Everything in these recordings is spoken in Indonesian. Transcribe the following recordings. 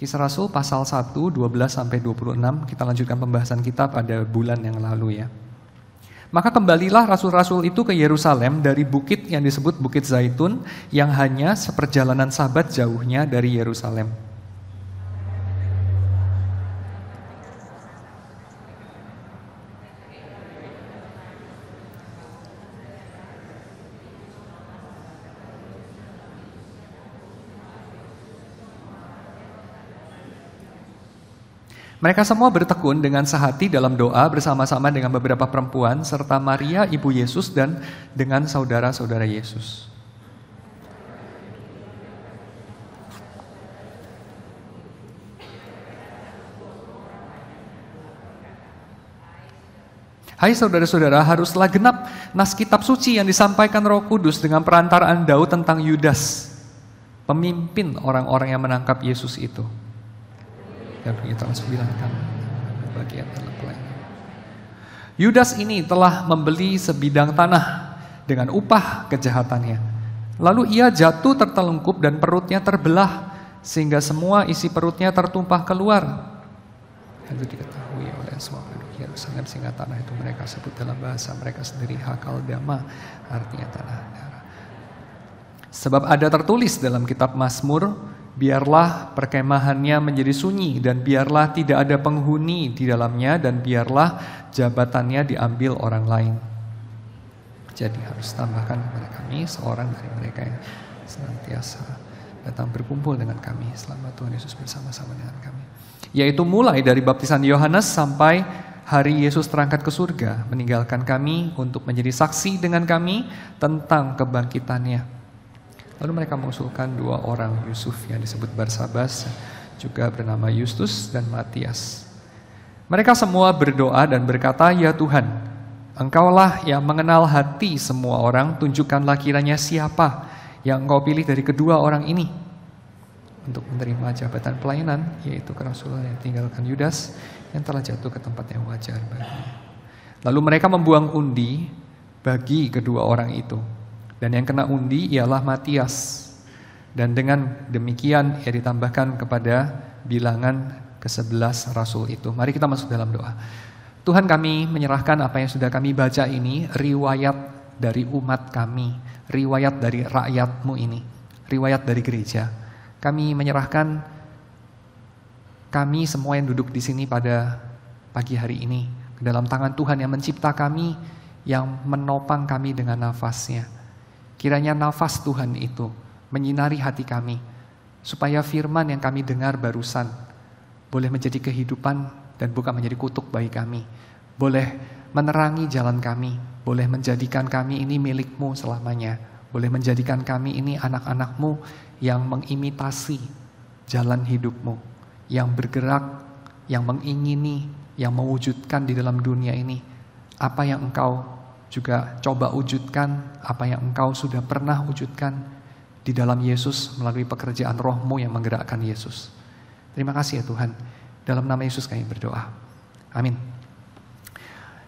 Kisah Rasul pasal 1, 12-26, kita lanjutkan pembahasan kita pada bulan yang lalu ya. Maka kembalilah rasul-rasul itu ke Yerusalem dari bukit yang disebut Bukit Zaitun, yang hanya seperjalanan sabat jauhnya dari Yerusalem. Mereka semua bertekun dengan sehati dalam doa bersama-sama dengan beberapa perempuan serta Maria ibu Yesus dan dengan saudara-saudara Yesus. Hai saudara-saudara, haruslah genap nas kitab suci yang disampaikan Roh Kudus dengan perantaraan Daud tentang Yudas, pemimpin orang-orang yang menangkap Yesus itu. Dan kita langsung bilangkan bagian dalam pelayanan. Yudas ini telah membeli sebidang tanah dengan upah kejahatannya. Lalu ia jatuh tertelungkup dan perutnya terbelah sehingga semua isi perutnya tertumpah keluar. Itu diketahui oleh semua penduduk Yerusalem sehingga tanah itu mereka sebut dalam bahasa mereka sendiri Hakaldama, artinya tanah darah. Sebab ada tertulis dalam kitab Mazmur, biarlah perkemahannya menjadi sunyi dan biarlah tidak ada penghuni di dalamnya dan biarlah jabatannya diambil orang lain. Jadi harus tambahkan kepada kami seorang dari mereka yang senantiasa datang berkumpul dengan kami selama Tuhan Yesus bersama-sama dengan kami. Yaitu mulai dari baptisan Yohanes sampai hari Yesus terangkat ke surga, meninggalkan kami untuk menjadi saksi dengan kami tentang kebangkitannya. Lalu mereka mengusulkan 2 orang Yusuf yang disebut Barsabas, juga bernama Justus dan Matias. Mereka semua berdoa dan berkata, "Ya Tuhan, Engkaulah yang mengenal hati semua orang, tunjukkanlah kiranya siapa yang Engkau pilih dari kedua orang ini untuk menerima jabatan pelayanan, yaitu kerasulan yang tinggalkan Yudas yang telah jatuh ke tempat yang wajar baginya." Lalu mereka membuang undi bagi kedua orang itu. Dan yang kena undi ialah Matias. Dan dengan demikian ia ditambahkan kepada bilangan ke-11 rasul itu. Mari kita masuk dalam doa. Tuhan, kami menyerahkan apa yang sudah kami baca ini, riwayat dari umat kami, riwayat dari rakyat-Mu ini, riwayat dari gereja. Kami menyerahkan kami semua yang duduk di sini pada pagi hari ini ke dalam tangan Tuhan yang mencipta kami, yang menopang kami dengan nafasnya. Kiranya nafas Tuhan itu menyinari hati kami, supaya firman yang kami dengar barusan boleh menjadi kehidupan dan bukan menjadi kutuk bagi kami. Boleh menerangi jalan kami, boleh menjadikan kami ini milik-Mu selamanya. Boleh menjadikan kami ini anak-anak-Mu yang mengimitasi jalan hidup-Mu, yang bergerak, yang mengingini, yang mewujudkan di dalam dunia ini apa yang Engkau juga coba wujudkan, apa yang Engkau sudah pernah wujudkan di dalam Yesus melalui pekerjaan Roh-Mu yang menggerakkan Yesus. Terima kasih ya Tuhan. Dalam nama Yesus kami berdoa. Amin.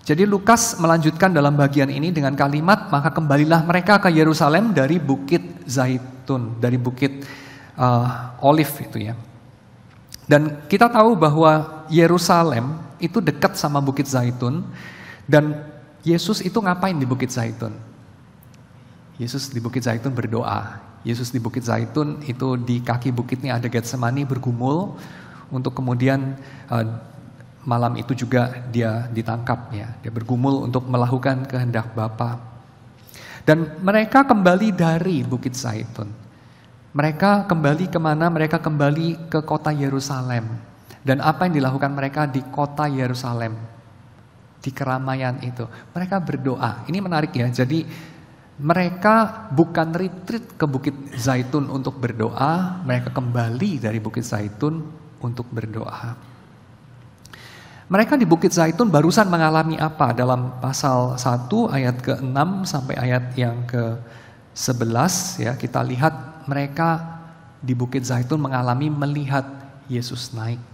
Jadi Lukas melanjutkan dalam bagian ini dengan kalimat, maka kembalilah mereka ke Yerusalem dari Bukit Zaitun, dari Bukit Olive itu ya. Dan kita tahu bahwa Yerusalem itu dekat sama Bukit Zaitun, dan Yesus itu ngapain di Bukit Zaitun? Yesus di Bukit Zaitun berdoa. Yesus di Bukit Zaitun itu di kaki bukitnya ada Getsemani bergumul untuk kemudian malam itu juga dia ditangkap ya. Dia bergumul untuk melakukan kehendak Bapa. Dan mereka kembali dari Bukit Zaitun. Mereka kembali kemana? Mereka kembali ke kota Yerusalem. Dan apa yang dilakukan mereka di kota Yerusalem? Di keramaian itu mereka berdoa. Ini menarik ya. Jadi mereka bukan retreat ke Bukit Zaitun untuk berdoa, mereka kembali dari Bukit Zaitun untuk berdoa. Mereka di Bukit Zaitun barusan mengalami apa? Dalam pasal 1 ayat ke-6 sampai ayat yang ke-11 ya, kita lihat mereka di Bukit Zaitun melihat Yesus naik.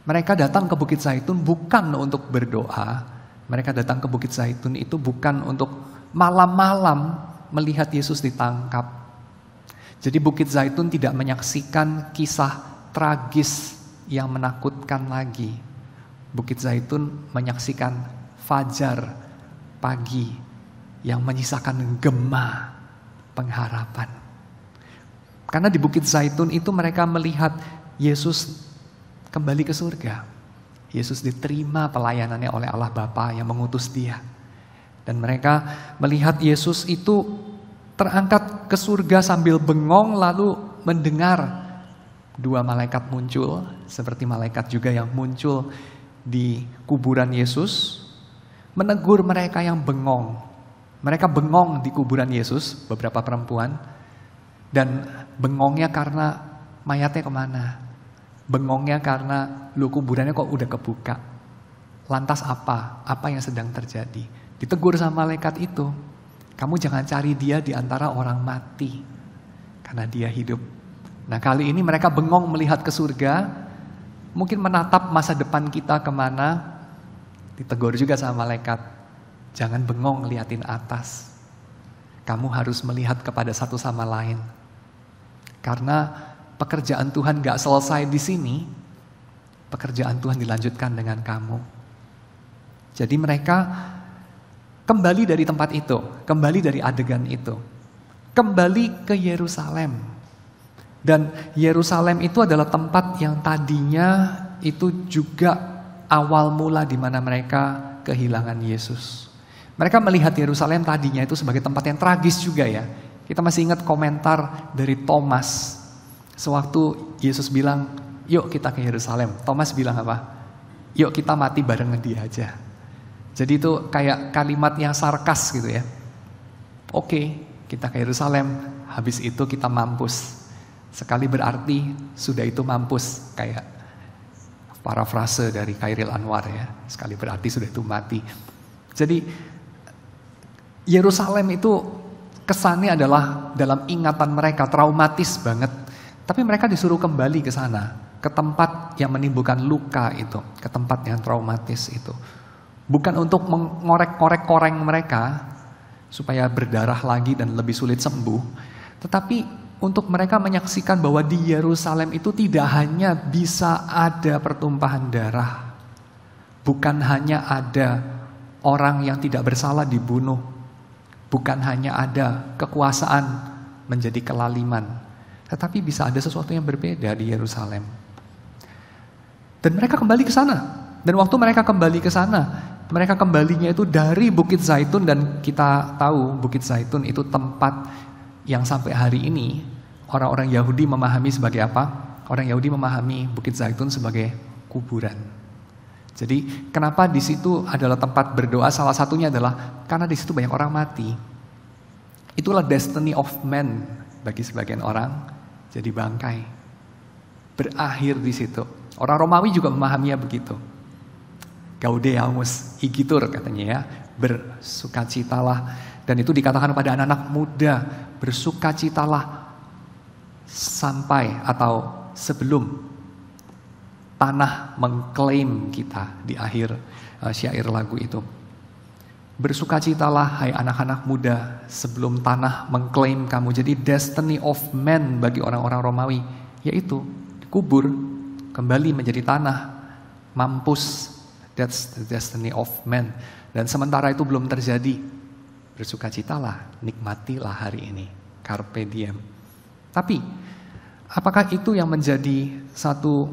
Mereka datang ke Bukit Zaitun bukan untuk berdoa. Mereka datang ke Bukit Zaitun itu bukan untuk malam-malam melihat Yesus ditangkap. Jadi Bukit Zaitun tidak menyaksikan kisah tragis yang menakutkan lagi. Bukit Zaitun menyaksikan fajar pagi yang menyisakan gema pengharapan. Karena di Bukit Zaitun itu mereka melihat Yesus kembali ke surga. Yesus diterima pelayanannya oleh Allah Bapa yang mengutus dia. Dan mereka melihat Yesus itu terangkat ke surga sambil bengong, lalu mendengar dua malaikat muncul, seperti malaikat juga yang muncul di kuburan Yesus, menegur mereka yang bengong. Mereka bengong di kuburan Yesus, beberapa perempuan, dan bengongnya karena mayatnya kemana? Bengongnya karena kuburannya kok udah kebuka. Lantas apa? Apa yang sedang terjadi? Ditegur sama malaikat itu, kamu jangan cari dia di antara orang mati, karena dia hidup. Nah, kali ini mereka bengong melihat ke surga, mungkin menatap masa depan kita kemana. Ditegur juga sama malaikat, jangan bengong ngeliatin atas. Kamu harus melihat kepada satu sama lain. Karena pekerjaan Tuhan gak selesai di sini, pekerjaan Tuhan dilanjutkan dengan kamu. Jadi mereka kembali dari tempat itu, kembali dari adegan itu, kembali ke Yerusalem. Dan Yerusalem itu adalah tempat yang tadinya itu juga awal mula di mana mereka kehilangan Yesus. Mereka melihat Yerusalem tadinya itu sebagai tempat yang tragis juga ya. Kita masih ingat komentar dari Thomas. Sewaktu Yesus bilang, yuk kita ke Yerusalem. Thomas bilang apa? Yuk kita mati bareng dia aja. Jadi itu kayak kalimat yang sarkas gitu ya. Oke, kita ke Yerusalem, habis itu kita mampus. Sekali berarti sudah itu mampus, kayak parafrase dari Khairil Anwar ya. Sekali berarti sudah itu mati. Jadi Yerusalem itu kesannya adalah dalam ingatan mereka traumatis banget. Tapi mereka disuruh kembali ke sana, ke tempat yang menimbulkan luka itu, ke tempat yang traumatis itu. Bukan untuk mengorek-korek koreng mereka supaya berdarah lagi dan lebih sulit sembuh, tetapi untuk mereka menyaksikan bahwa di Yerusalem itu tidak hanya bisa ada pertumpahan darah, bukan hanya ada orang yang tidak bersalah dibunuh, bukan hanya ada kekuasaan menjadi kelaliman, tetapi bisa ada sesuatu yang berbeda di Yerusalem. Dan mereka kembali ke sana. Dan waktu mereka kembali ke sana, mereka kembalinya itu dari Bukit Zaitun, dan kita tahu Bukit Zaitun itu tempat yang sampai hari ini orang-orang Yahudi memahami sebagai apa? Orang Yahudi memahami Bukit Zaitun sebagai kuburan. Jadi kenapa di situ adalah tempat berdoa? Salah satunya adalah karena di situ banyak orang mati. Itulah destiny of man bagi sebagian orang, jadi bangkai. Berakhir di situ. Orang Romawi juga memahaminya begitu. Gaudeamus igitur katanya ya, bersukacitalah. Dan itu dikatakan pada anak-anak muda, bersukacitalah sampai atau sebelum tanah mengklaim kita di akhir syair lagu itu. Bersukacitalah hai anak-anak muda sebelum tanah mengklaim kamu. Jadi destiny of man bagi orang-orang Romawi yaitu dikubur, kembali menjadi tanah, mampus. That's the destiny of man. Dan sementara itu belum terjadi, bersukacitalah, nikmatilah hari ini, carpe diem. Tapi apakah itu yang menjadi satu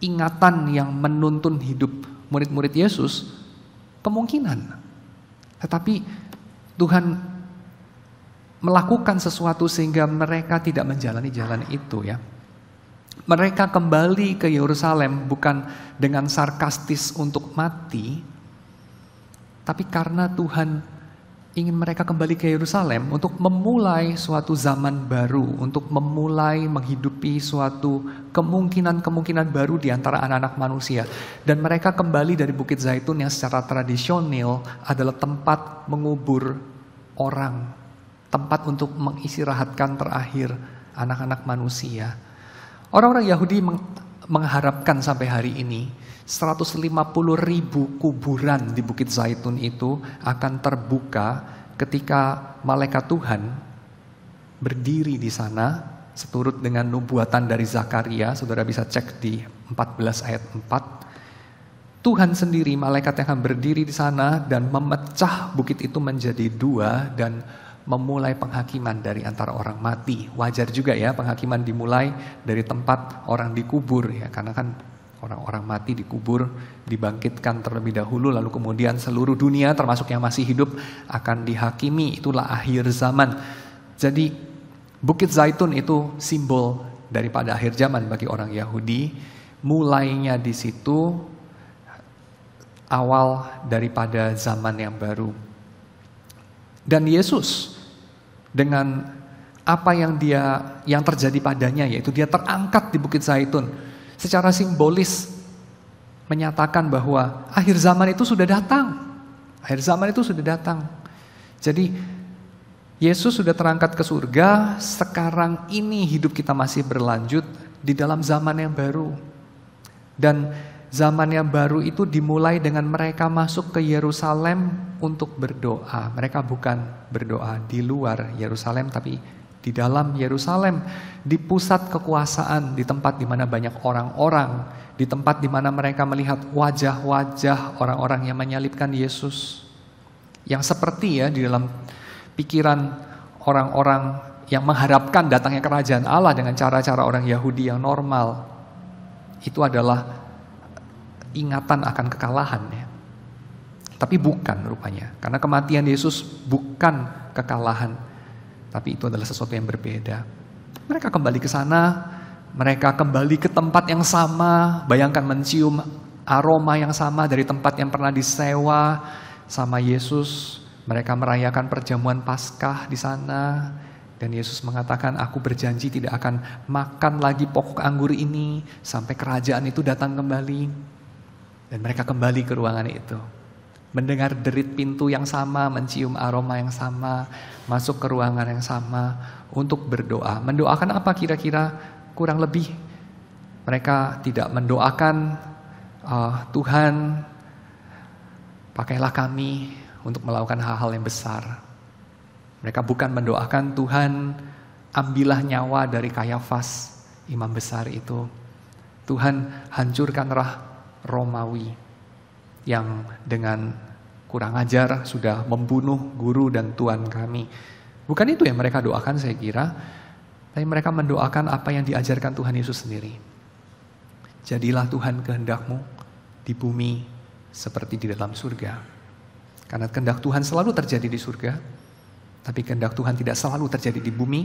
ingatan yang menuntun hidup murid-murid Yesus? Kemungkinan. Tetapi Tuhan melakukan sesuatu sehingga mereka tidak menjalani jalan itu ya. Mereka kembali ke Yerusalem bukan dengan sarkastis untuk mati, tapi karena Tuhan ingin mereka kembali ke Yerusalem untuk memulai suatu zaman baru, untuk memulai menghidupi suatu kemungkinan-kemungkinan baru di antara anak-anak manusia. Dan mereka kembali dari Bukit Zaitun yang secara tradisional adalah tempat mengubur orang, tempat untuk mengistirahatkan terakhir anak-anak manusia. Orang-orang Yahudi mengharapkan sampai hari ini 150.000 kuburan di Bukit Zaitun itu akan terbuka ketika malaikat Tuhan berdiri di sana seturut dengan nubuatan dari Zakaria. Saudara bisa cek di 14 ayat 4. Tuhan sendiri, malaikat yang akan berdiri di sana dan memecah bukit itu menjadi dua dan memulai penghakiman dari antara orang mati. Wajar juga ya penghakiman dimulai dari tempat orang dikubur ya, karena kan orang-orang mati dikubur, dibangkitkan terlebih dahulu, lalu kemudian seluruh dunia termasuk yang masih hidup akan dihakimi. Itulah akhir zaman. Jadi Bukit Zaitun itu simbol daripada akhir zaman bagi orang Yahudi. Mulainya di situ awal daripada zaman yang baru. Dan Yesus dengan apa yang terjadi padanya, yaitu dia terangkat di Bukit Zaitun, secara simbolis menyatakan bahwa akhir zaman itu sudah datang. Akhir zaman itu sudah datang. Jadi Yesus sudah terangkat ke surga, sekarang ini hidup kita masih berlanjut di dalam zaman yang baru. Dan zaman yang baru itu dimulai dengan mereka masuk ke Yerusalem untuk berdoa. Mereka bukan berdoa di luar Yerusalem, tapi di dalam Yerusalem, di pusat kekuasaan, di tempat di mana banyak orang-orang, di tempat di mana mereka melihat wajah-wajah orang-orang yang menyalibkan Yesus. Yang seperti ya di dalam pikiran orang-orang yang mengharapkan datangnya kerajaan Allah dengan cara-cara orang Yahudi yang normal, itu adalah ingatan akan kekalahan ya. Tapi bukan rupanya, karena kematian Yesus bukan kekalahan, tapi itu adalah sesuatu yang berbeda. Mereka kembali ke sana, mereka kembali ke tempat yang sama. Bayangkan mencium aroma yang sama dari tempat yang pernah disewa sama Yesus. Mereka merayakan perjamuan Paskah di sana. Dan Yesus mengatakan, aku berjanji tidak akan makan lagi pokok anggur ini sampai kerajaan itu datang kembali. Dan mereka kembali ke ruangan itu. Mendengar derit pintu yang sama, mencium aroma yang sama, masuk ke ruangan yang sama untuk berdoa. Mendoakan apa kira-kira? Kurang lebih mereka tidak mendoakan Tuhan, pakailah kami untuk melakukan hal-hal yang besar. Mereka bukan mendoakan Tuhan, ambillah nyawa dari Kayafas, imam besar itu. Tuhan, hancurkanlah Romawi yang dengan kurang ajar sudah membunuh guru dan Tuhan kami. Bukan itu yang mereka doakan saya kira, tapi mereka mendoakan apa yang diajarkan Tuhan Yesus sendiri. Jadilah Tuhan kehendak-Mu di bumi seperti di dalam surga. Karena kehendak Tuhan selalu terjadi di surga, tapi kehendak Tuhan tidak selalu terjadi di bumi.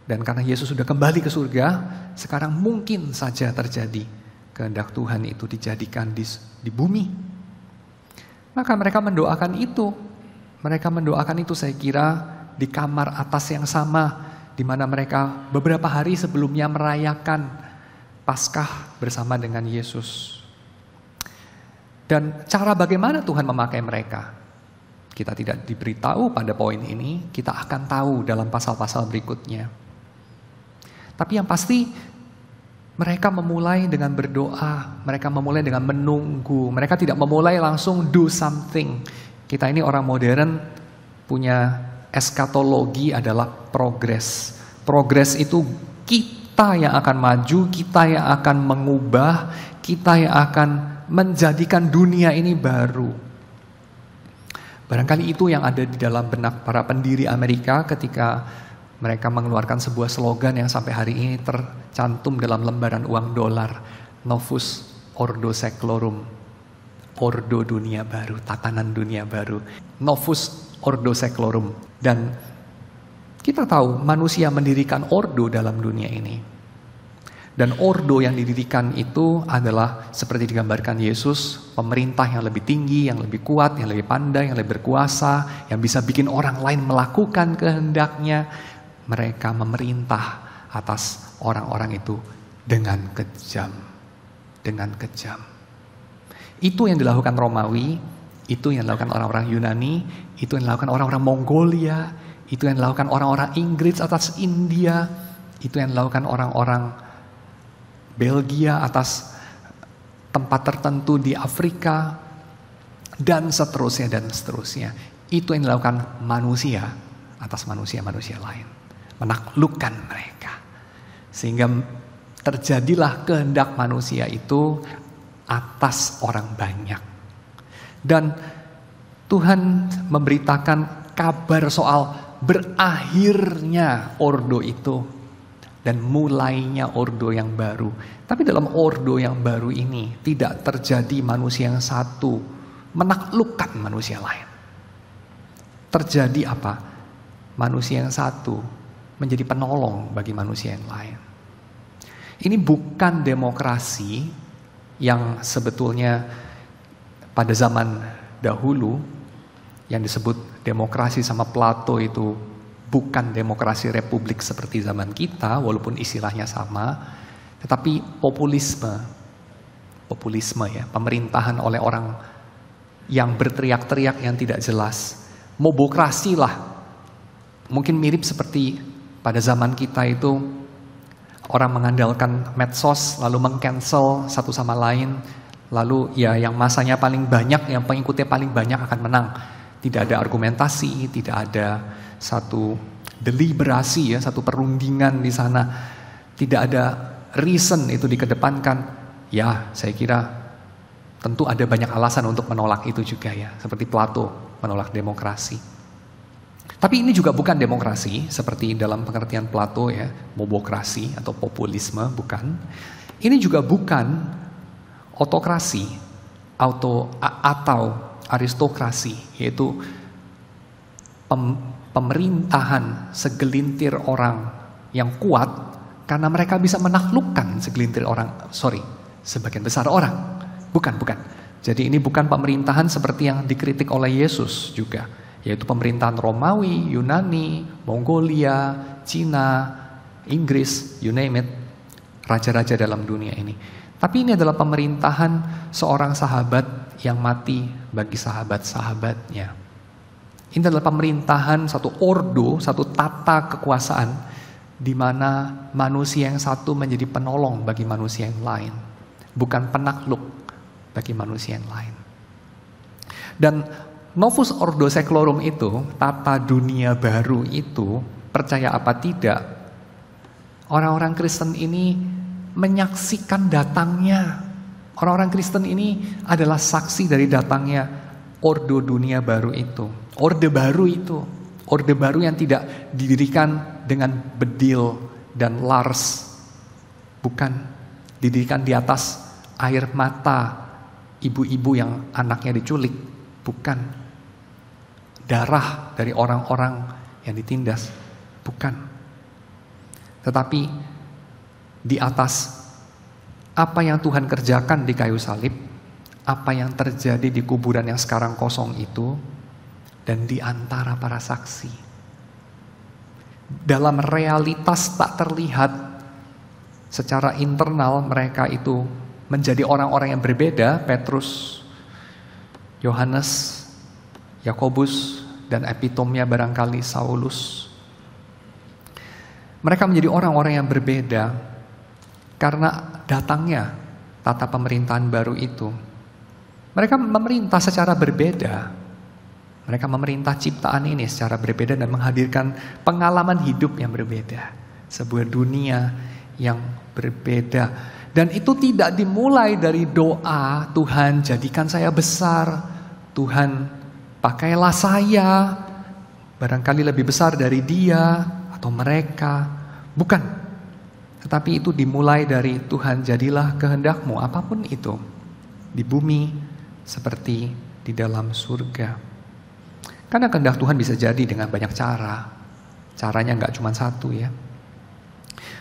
Dan karena Yesus sudah kembali ke surga, sekarang mungkin saja terjadi kehendak Tuhan itu dijadikan di bumi. Maka mereka mendoakan itu. Mereka mendoakan itu saya kira di kamar atas yang sama, di mana mereka beberapa hari sebelumnya merayakan Paskah bersama dengan Yesus. Dan cara bagaimana Tuhan memakai mereka, kita tidak diberitahu pada poin ini, kita akan tahu dalam pasal-pasal berikutnya. Tapi yang pasti mereka memulai dengan berdoa, mereka memulai dengan menunggu, mereka tidak memulai langsung do something. Kita ini orang modern punya eskatologi adalah progres. Progres itu kita yang akan maju, kita yang akan mengubah, kita yang akan menjadikan dunia ini baru. Barangkali itu yang ada di dalam benak para pendiri Amerika ketika mereka mengeluarkan sebuah slogan yang sampai hari ini tercantum dalam lembaran uang dolar. Novus Ordo Seclorum. Ordo dunia baru, tatanan dunia baru. Novus Ordo Seclorum. Dan kita tahu manusia mendirikan ordo dalam dunia ini. Dan ordo yang didirikan itu adalah seperti digambarkan Yesus, pemerintah yang lebih tinggi, yang lebih kuat, yang lebih pandai, yang lebih berkuasa, yang bisa bikin orang lain melakukan kehendaknya. Mereka memerintah atas orang-orang itu dengan kejam. Dengan kejam. Itu yang dilakukan Romawi, itu yang dilakukan orang-orang Yunani, itu yang dilakukan orang-orang Mongolia, itu yang dilakukan orang-orang Inggris atas India, itu yang dilakukan orang-orang Belgia atas tempat tertentu di Afrika, dan seterusnya dan seterusnya. Itu yang dilakukan manusia atas manusia-manusia lain. Menaklukkan mereka. Sehingga terjadilah kehendak manusia itu atas orang banyak. Dan Tuhan memberitakan kabar soal berakhirnya ordo itu dan mulainya ordo yang baru. Tapi dalam ordo yang baru ini tidak terjadi manusia yang satu menaklukkan manusia lain. Terjadi apa? Manusia yang satu menjadi penolong bagi manusia yang lain. Ini bukan demokrasi yang sebetulnya pada zaman dahulu yang disebut demokrasi sama Plato itu bukan demokrasi republik seperti zaman kita, walaupun istilahnya sama, tetapi populisme ya, pemerintahan oleh orang yang berteriak-teriak yang tidak jelas. Mobokrasi lah, mungkin mirip seperti pada zaman kita itu orang mengandalkan medsos lalu meng-cancel satu sama lain, lalu ya yang masanya paling banyak, yang pengikutnya paling banyak akan menang. Tidak ada argumentasi, tidak ada satu deliberasi ya, satu perundingan di sana. Tidak ada reason itu dikedepankan. Ya, saya kira tentu ada banyak alasan untuk menolak itu juga ya, seperti Plato menolak demokrasi. Tapi ini juga bukan demokrasi seperti dalam pengertian Plato ya, mobokrasi atau populisme, bukan. Ini juga bukan autokrasi atau aristokrasi, yaitu pemerintahan segelintir orang yang kuat karena mereka bisa menaklukkan sebagian besar orang. Bukan. Jadi ini bukan pemerintahan seperti yang dikritik oleh Yesus juga, yaitu pemerintahan Romawi, Yunani, Mongolia, Cina, Inggris, you name it, raja-raja dalam dunia ini. Tapi ini adalah pemerintahan seorang sahabat yang mati bagi sahabat-sahabatnya. Ini adalah pemerintahan satu ordo, satu tata kekuasaan di mana manusia yang satu menjadi penolong bagi manusia yang lain, bukan penakluk bagi manusia yang lain. Dan Novus Ordo Seclorum itu, tata dunia baru itu, percaya apa tidak, orang-orang Kristen ini menyaksikan datangnya. Orang-orang Kristen ini adalah saksi dari datangnya ordo dunia baru itu. Orde baru yang tidak didirikan dengan bedil dan lars. Bukan, didirikan di atas air mata ibu-ibu yang anaknya diculik. Bukan, darah dari orang-orang yang ditindas. Bukan. Tetapi di atas apa yang Tuhan kerjakan di kayu salib, apa yang terjadi di kuburan yang sekarang kosong itu, dan di antara para saksi. Dalam realitas tak terlihat, secara internal mereka itu menjadi orang-orang yang berbeda. Petrus, Yohanes, Yakobus, dan epitomnya barangkali Saulus. Mereka menjadi orang-orang yang berbeda karena datangnya tata pemerintahan baru itu. Mereka memerintah secara berbeda. Mereka memerintah ciptaan ini secara berbeda dan menghadirkan pengalaman hidup yang berbeda. Sebuah dunia yang berbeda. Dan itu tidak dimulai dari doa, Tuhan jadikan saya besar, Tuhan pakailah saya, barangkali lebih besar dari dia atau mereka. Bukan. Tetapi itu dimulai dari Tuhan, jadilah kehendakmu, apapun itu, di bumi seperti di dalam surga. Karena kehendak Tuhan bisa jadi dengan banyak cara. Caranya nggak cuma satu ya.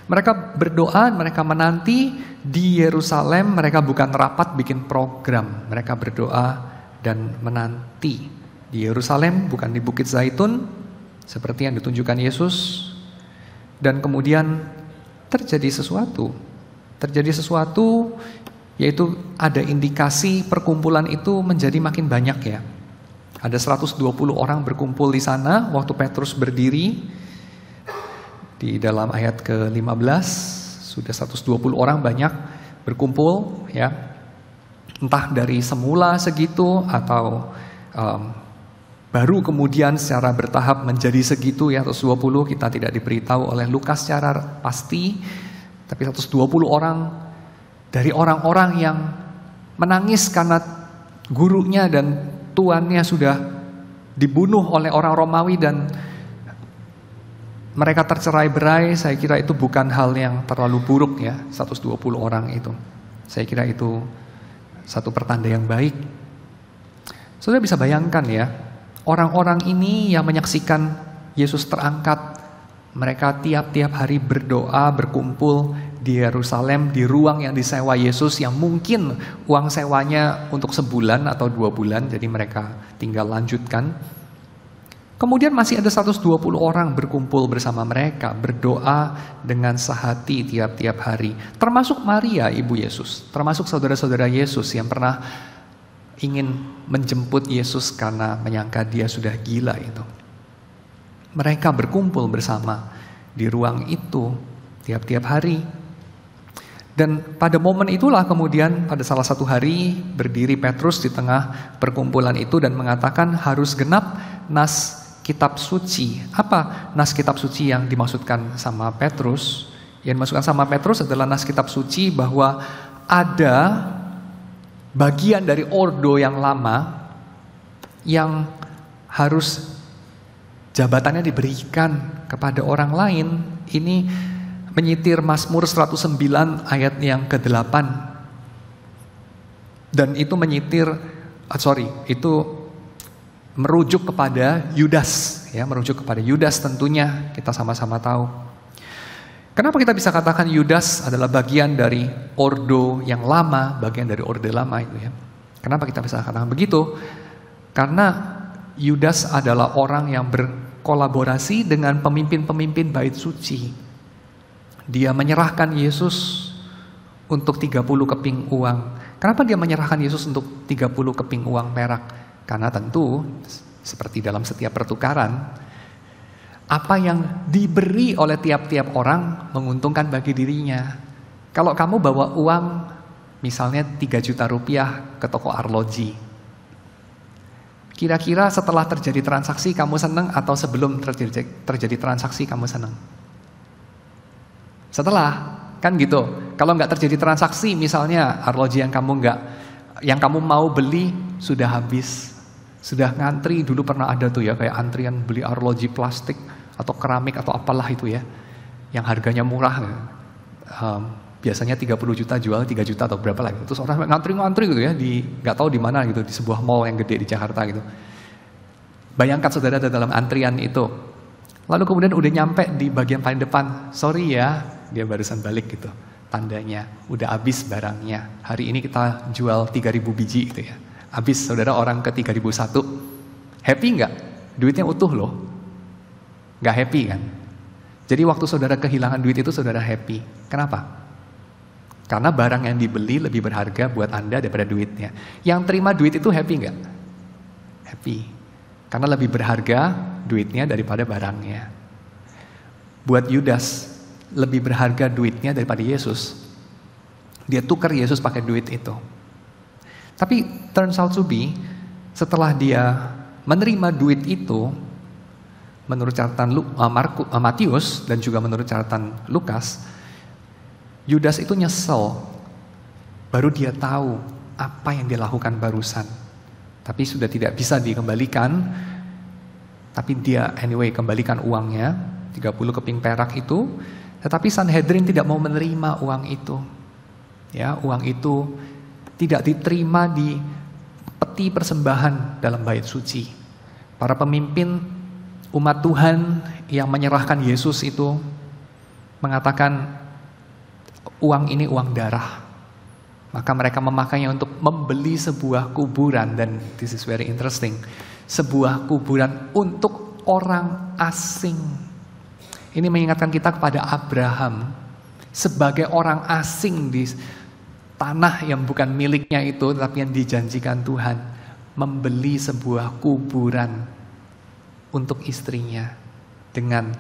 Mereka berdoa, mereka menanti di Yerusalem, mereka bukan rapat bikin program. Mereka berdoa dan menanti di Yerusalem, bukan di Bukit Zaitun, seperti yang ditunjukkan Yesus. Dan kemudian terjadi sesuatu. Terjadi sesuatu, yaitu ada indikasi perkumpulan itu menjadi makin banyak ya. Ada 120 orang berkumpul di sana waktu Petrus berdiri. Di dalam ayat ke-15 sudah 120 orang banyak berkumpul ya. Entah dari semula segitu atau baru kemudian secara bertahap menjadi segitu ya, 120, kita tidak diberitahu oleh Lukas secara pasti. Tapi 120 orang dari orang-orang yang menangis karena gurunya dan tuannya sudah dibunuh oleh orang Romawi dan mereka tercerai-berai, saya kira itu bukan hal yang terlalu buruk ya, 120 orang itu. Saya kira itu satu pertanda yang baik. Saudara bisa bayangkan ya, orang-orang ini yang menyaksikan Yesus terangkat, mereka tiap-tiap hari berdoa, berkumpul di Yerusalem, di ruang yang disewa Yesus yang mungkin uang sewanya untuk sebulan atau 2 bulan, jadi mereka tinggal lanjutkan. Kemudian masih ada 120 orang berkumpul bersama mereka, berdoa dengan sehati tiap-tiap hari. Termasuk Maria, ibu Yesus, termasuk saudara-saudara Yesus yang pernah ingin menjemput Yesus karena menyangka dia sudah gila itu. Mereka berkumpul bersama di ruang itu tiap-tiap hari. Dan pada momen itulah kemudian pada salah satu hari berdiri Petrus di tengah perkumpulan itu dan mengatakan harus genap nas kitab suci. Apa nas kitab suci yang dimaksudkan sama Petrus? Yang dimaksudkan sama Petrus adalah nas kitab suci bahwa ada bagian dari ordo yang lama yang harus jabatannya diberikan kepada orang lain. Ini menyitir Mazmur 109 ayat yang ke-8. Dan itu itu merujuk kepada Yudas, ya, merujuk kepada Yudas tentunya, kita sama-sama tahu. Kenapa kita bisa katakan Yudas adalah bagian dari ordo yang lama, bagian dari orde lama itu ya? Kenapa kita bisa katakan begitu? Karena Yudas adalah orang yang berkolaborasi dengan pemimpin-pemimpin bait suci. Dia menyerahkan Yesus untuk 30 keping uang. Kenapa dia menyerahkan Yesus untuk 30 keping uang perak? Karena tentu seperti dalam setiap pertukaran, apa yang diberi oleh tiap-tiap orang menguntungkan bagi dirinya. Kalau kamu bawa uang misalnya 3 juta rupiah ke toko arloji, kira-kira setelah terjadi transaksi kamu senang atau sebelum terjadi transaksi kamu senang? Setelah, kan gitu. Kalau nggak terjadi transaksi, misalnya arloji yang kamu mau beli sudah habis, sudah ngantri. Dulu pernah ada tuh ya kayak antrian beli arloji plastik atau keramik atau apalah itu ya, yang harganya murah. Biasanya 30 juta jual 3 juta atau berapa lagi. Terus orang ngantri gitu ya di nggak tahu di mana gitu, di sebuah mall yang gede di Jakarta gitu. Bayangkan saudara ada dalam antrian itu. Lalu kemudian udah nyampe di bagian paling depan, sorry ya, dia barusan balik gitu. Tandanya udah habis barangnya. Hari ini kita jual 3.000 biji gitu ya. Habis saudara, orang ke 3.001. Happy nggak? Duitnya utuh loh. Nggak happy kan? Jadi waktu saudara kehilangan duit itu saudara happy. Kenapa? Karena barang yang dibeli lebih berharga buat Anda daripada duitnya. Yang terima duit itu happy nggak? Happy. Karena lebih berharga duitnya daripada barangnya. Buat Yudas, lebih berharga duitnya daripada Yesus. Dia tukar Yesus pakai duit itu. Tapi turns out to be, setelah dia menerima duit itu, menurut catatan Matius dan juga menurut catatan Lukas, Yudas itu nyesel. Baru dia tahu apa yang dia lakukan barusan. Tapi sudah tidak bisa dikembalikan. Tapi dia anyway kembalikan uangnya, 30 keping perak itu. Tetapi Sanhedrin tidak mau menerima uang itu. Ya, uang itu tidak diterima di peti persembahan dalam bait suci. Para pemimpin umat Tuhan yang menyerahkan Yesus itu mengatakan uang ini uang darah. Maka mereka memakainya untuk membeli sebuah kuburan, dan this is very interesting, sebuah kuburan untuk orang asing. Ini mengingatkan kita kepada Abraham sebagai orang asing di tanah yang bukan miliknya itu, tetapi yang dijanjikan Tuhan, membeli sebuah kuburan untuk istrinya dengan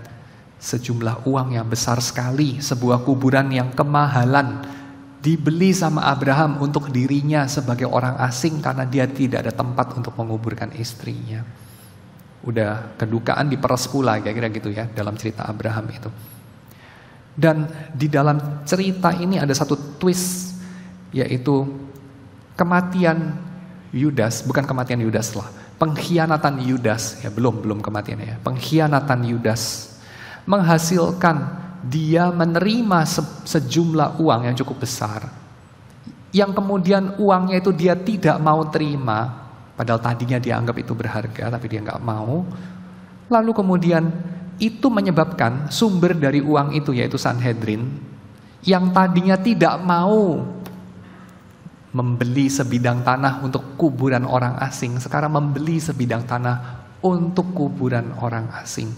sejumlah uang yang besar sekali. Sebuah kuburan yang kemahalan dibeli sama Abraham untuk dirinya sebagai orang asing karena dia tidak ada tempat untuk menguburkan istrinya. Udah kedukaan diperes pula, kira-kira gitu ya dalam cerita Abraham itu. Dan di dalam cerita ini ada satu twist, yaitu kematian Yudas, bukan kematian Yudas lah, pengkhianatan Yudas, ya belum kematiannya ya, pengkhianatan Yudas menghasilkan dia menerima sejumlah uang yang cukup besar, yang kemudian uangnya itu dia tidak mau terima, padahal tadinya dia anggap itu berharga, tapi dia nggak mau. Lalu kemudian itu menyebabkan sumber dari uang itu, yaitu Sanhedrin, yang tadinya tidak mau membeli sebidang tanah untuk kuburan orang asing, sekarang membeli sebidang tanah untuk kuburan orang asing.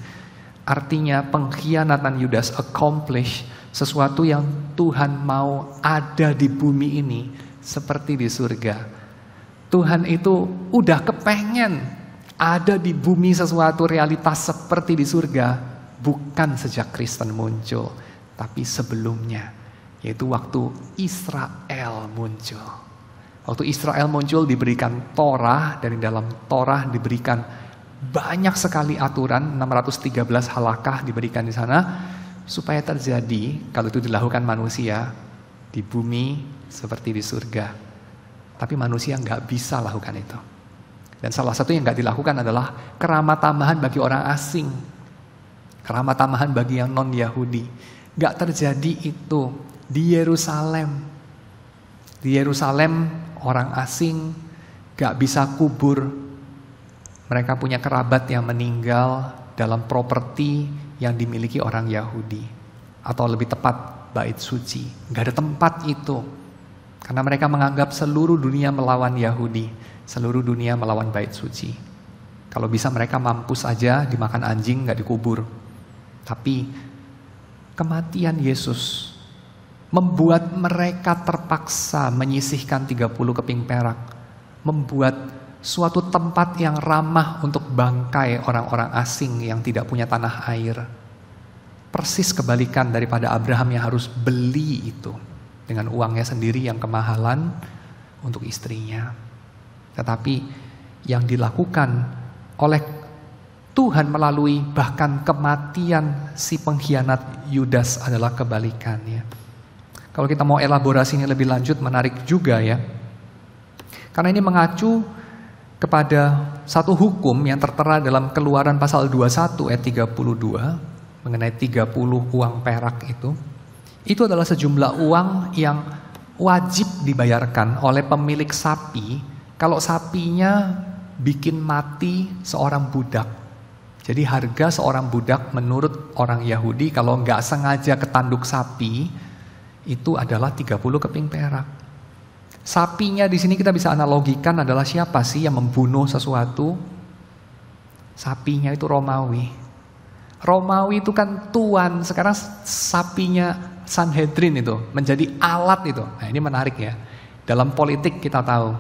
Artinya pengkhianatan Yudas accomplish sesuatu yang Tuhan mau ada di bumi ini seperti di surga. Tuhan itu udah kepengen ada di bumi sesuatu realitas seperti di surga, bukan sejak Kristen muncul, tapi sebelumnya, yaitu waktu Israel muncul. Waktu Israel muncul diberikan Torah, dari dalam Torah diberikan banyak sekali aturan, 613 halakah diberikan di sana, supaya terjadi, kalau itu dilakukan manusia, di bumi seperti di surga. Tapi manusia nggak bisa lakukan itu. Dan salah satu yang nggak dilakukan adalah keramat tambahan bagi orang asing. Keramat tambahan bagi yang non-Yahudi. Nggak terjadi itu di Yerusalem. Di Yerusalem orang asing nggak bisa kubur. Mereka punya kerabat yang meninggal dalam properti yang dimiliki orang Yahudi. Atau lebih tepat, bait suci. Nggak ada tempat itu. Karena mereka menganggap seluruh dunia melawan Yahudi. Seluruh dunia melawan bait suci. Kalau bisa mereka mampus aja, dimakan anjing, nggak dikubur. Tapi kematian Yesus membuat mereka terpaksa menyisihkan 30 keping perak. Membuat suatu tempat yang ramah untuk bangkai orang-orang asing yang tidak punya tanah air. Persis kebalikan daripada Abraham yang harus beli itu dengan uangnya sendiri yang kemahalan untuk istrinya. Tetapi yang dilakukan oleh Tuhan melalui bahkan kematian si pengkhianat Yudas adalah kebalikannya. Kalau kita mau elaborasi ini lebih lanjut, menarik juga ya. Karena ini mengacu kepada satu hukum yang tertera dalam Keluaran pasal 21 ayat 32 mengenai 30 uang perak itu. Itu adalah sejumlah uang yang wajib dibayarkan oleh pemilik sapi kalau sapinya bikin mati seorang budak. Jadi harga seorang budak menurut orang Yahudi kalau nggak sengaja ketanduk sapi itu adalah 30 keping perak. Sapinya di sini kita bisa analogikan adalah siapa sih yang membunuh sesuatu? Sapinya itu Romawi. Romawi itu kan tuan, sekarang sapinya Sanhedrin itu menjadi alat itu. Nah ini menarik ya. Dalam politik kita tahu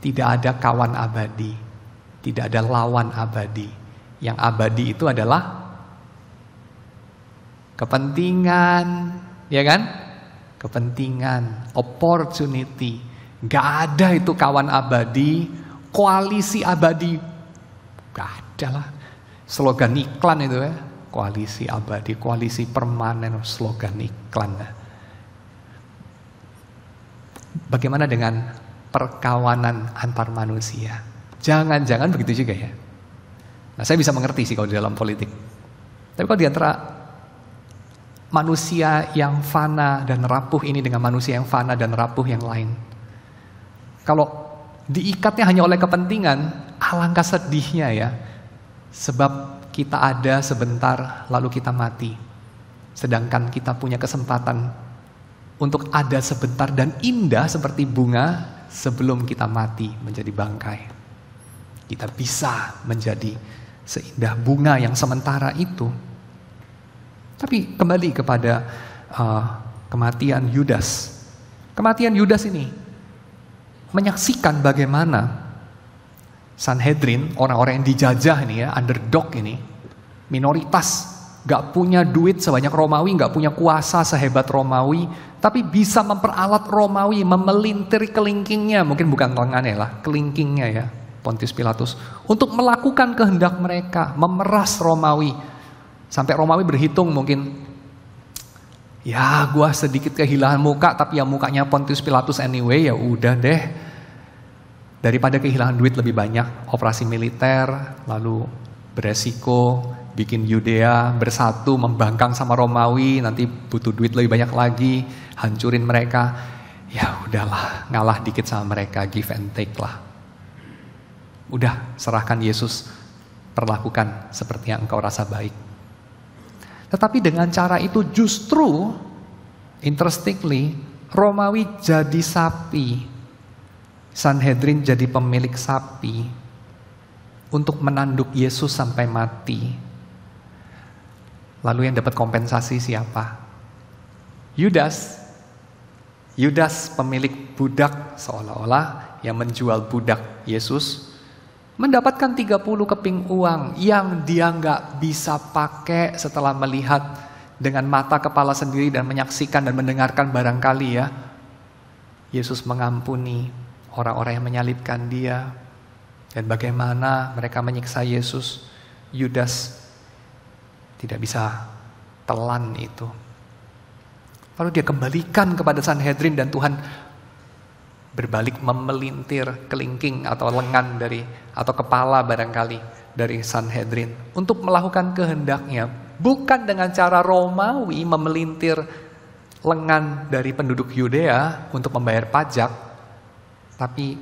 tidak ada kawan abadi, tidak ada lawan abadi. Yang abadi itu adalah kepentingan, ya kan? Kepentingan, opportunity. Gak ada itu kawan abadi, koalisi abadi. Gak ada lah. Slogan iklan itu ya. Koalisi abadi, koalisi permanen, slogan iklan. Bagaimana dengan perkawanan antar manusia? Jangan-jangan begitu juga ya. Nah saya bisa mengerti sih kalau di dalam politik. Tapi kalau di antara manusia yang fana dan rapuh ini dengan manusia yang fana dan rapuh yang lain, kalau diikatnya hanya oleh kepentingan, alangkah sedihnya ya. Sebab kita ada sebentar lalu kita mati. Sedangkan kita punya kesempatan untuk ada sebentar dan indah seperti bunga sebelum kita mati menjadi bangkai. Kita bisa menjadi seindah bunga yang sementara itu. Tapi kembali kepada kematian Yudas. Kematian Yudas ini menyaksikan bagaimana Sanhedrin, orang-orang yang dijajah ini ya, underdog ini, minoritas, gak punya duit sebanyak Romawi, gak punya kuasa sehebat Romawi, tapi bisa memperalat Romawi, memelintir kelingkingnya, mungkin bukan lengannya lah, kelingkingnya ya, Pontius Pilatus, untuk melakukan kehendak mereka, memeras Romawi. Sampai Romawi berhitung mungkin, Ya gue sedikit kehilangan muka, tapi ya mukanya Pontius Pilatus anyway, ya udah deh. Daripada kehilangan duit lebih banyak, operasi militer, lalu beresiko, bikin Yudea bersatu, membangkang sama Romawi, nanti butuh duit lebih banyak lagi, hancurin mereka. Ya udahlah, ngalah dikit sama mereka, give and take lah. Udah, serahkan Yesus, perlakukan seperti yang engkau rasa baik. Tetapi dengan cara itu justru, interestingly, Romawi jadi sapi, Sanhedrin jadi pemilik sapi untuk menanduk Yesus sampai mati. Lalu yang dapat kompensasi siapa? Yudas. Yudas pemilik budak, seolah-olah yang menjual budak Yesus, mendapatkan 30 keping uang yang dia nggak bisa pakai setelah melihat dengan mata kepala sendiri dan menyaksikan dan mendengarkan barangkali ya. Yesus mengampuni orang-orang yang menyalibkan dia. Dan bagaimana mereka menyiksa Yesus. Yudas tidak bisa telan itu. Lalu dia kembalikan kepada Sanhedrin dan Tuhan berbalik memelintir kelingking atau lengan dari atau kepala barangkali dari Sanhedrin untuk melakukan kehendaknya, bukan dengan cara Romawi memelintir lengan dari penduduk Yudea untuk membayar pajak, tapi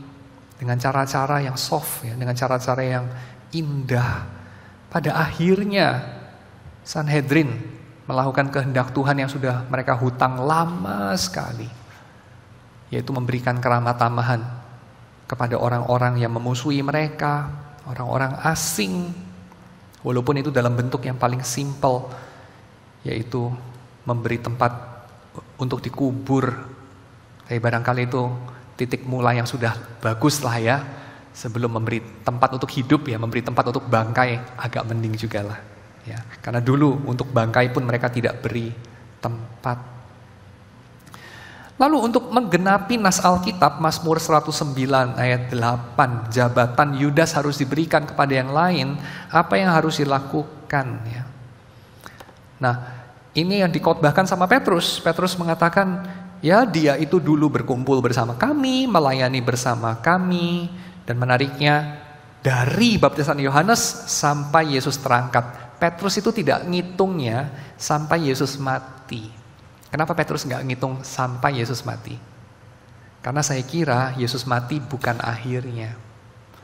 dengan cara-cara yang soft ya, dengan cara-cara yang indah. Pada akhirnya Sanhedrin melakukan kehendak Tuhan yang sudah mereka hutang lama sekali, yaitu memberikan keramat tamahan kepada orang-orang yang memusuhi mereka, orang-orang asing, walaupun itu dalam bentuk yang paling simpel, yaitu memberi tempat untuk dikubur. Tapi barangkali itu titik mulai yang sudah bagus lah ya, sebelum memberi tempat untuk hidup ya, memberi tempat untuk bangkai agak mending juga lah. Ya, karena dulu untuk bangkai pun mereka tidak beri tempat. Lalu untuk menggenapi nas Alkitab, Mazmur 109 ayat 8, jabatan Yudas harus diberikan kepada yang lain, apa yang harus dilakukan ya. Nah, ini yang dikhotbahkan sama Petrus. Petrus mengatakan, ya dia itu dulu berkumpul bersama kami, melayani bersama kami, dan menariknya dari baptisan Yohanes sampai Yesus terangkat. Petrus itu tidak ngitungnya sampai Yesus mati. Kenapa Petrus nggak ngitung sampai Yesus mati? Karena saya kira Yesus mati bukan akhirnya.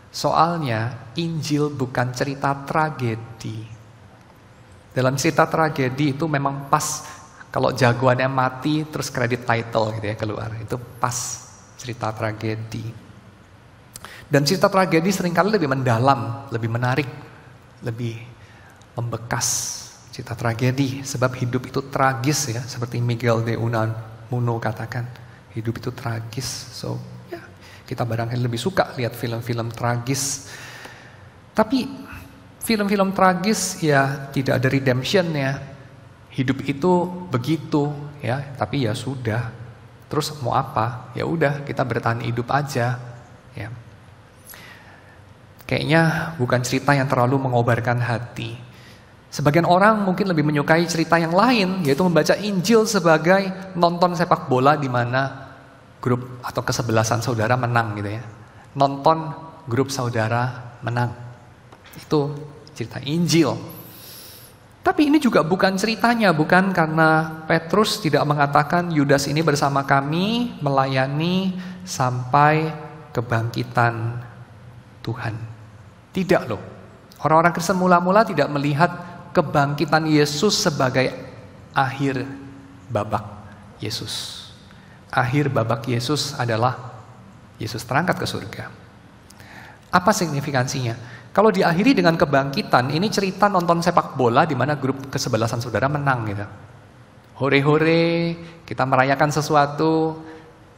Soalnya Injil bukan cerita tragedi. Dalam cerita tragedi itu memang pas kalau jagoannya mati terus kredit title gitu ya keluar. Itu pas cerita tragedi. Dan cerita tragedi seringkali lebih mendalam, lebih menarik, lebih membekas cerita tragedi, sebab hidup itu tragis ya, seperti Miguel de Unamuno katakan, hidup itu tragis. So ya, kita barangkali lebih suka lihat film-film tragis. Tapi film-film tragis ya tidak ada redemption-nya. Hidup itu begitu ya, tapi ya sudah. Terus mau apa? Ya udah, kita bertahan hidup aja ya. Kayaknya bukan cerita yang terlalu mengobarkan hati. Sebagian orang mungkin lebih menyukai cerita yang lain, yaitu membaca Injil sebagai nonton sepak bola di mana grup atau kesebelasan saudara menang gitu ya. Nonton grup saudara menang. Itu cerita Injil. Tapi ini juga bukan ceritanya, bukan karena Petrus tidak mengatakan Yudas ini bersama kami melayani sampai kebangkitan Tuhan. Tidak loh. Orang-orang Kristen mula-mula tidak melihat kebangkitan Yesus sebagai akhir babak Yesus. Akhir babak Yesus adalah Yesus terangkat ke surga. Apa signifikansinya? Kalau diakhiri dengan kebangkitan, ini cerita nonton sepak bola di mana grup kesebelasan saudara menang gitu. Hore-hore, kita merayakan sesuatu,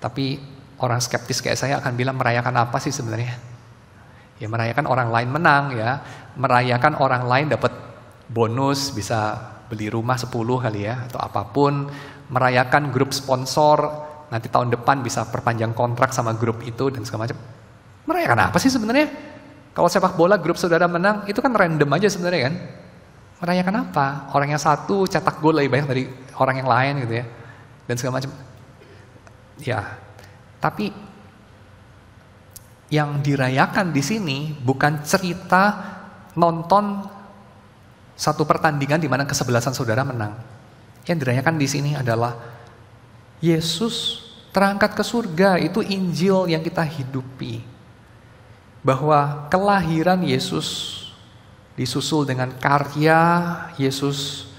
tapi orang skeptis kayak saya akan bilang merayakan apa sih sebenarnya? Ya merayakan orang lain menang ya, merayakan orang lain dapat bonus, bisa beli rumah 10 kali ya, atau apapun, merayakan grup sponsor, nanti tahun depan bisa perpanjang kontrak sama grup itu dan segala macam. Merayakan apa sih sebenarnya? Kalau sepak bola grup saudara menang, itu kan random aja sebenarnya kan. Merayakan apa? Orang yang satu cetak gol lebih banyak dari orang yang lain gitu ya. dan segala macam. Ya, tapi yang dirayakan di sini bukan cerita nonton satu pertandingan di mana kesebelasan saudara menang. Yang dirayakan di sini adalah Yesus terangkat ke surga, itu Injil yang kita hidupi. Bahwa kelahiran Yesus disusul dengan karya Yesus,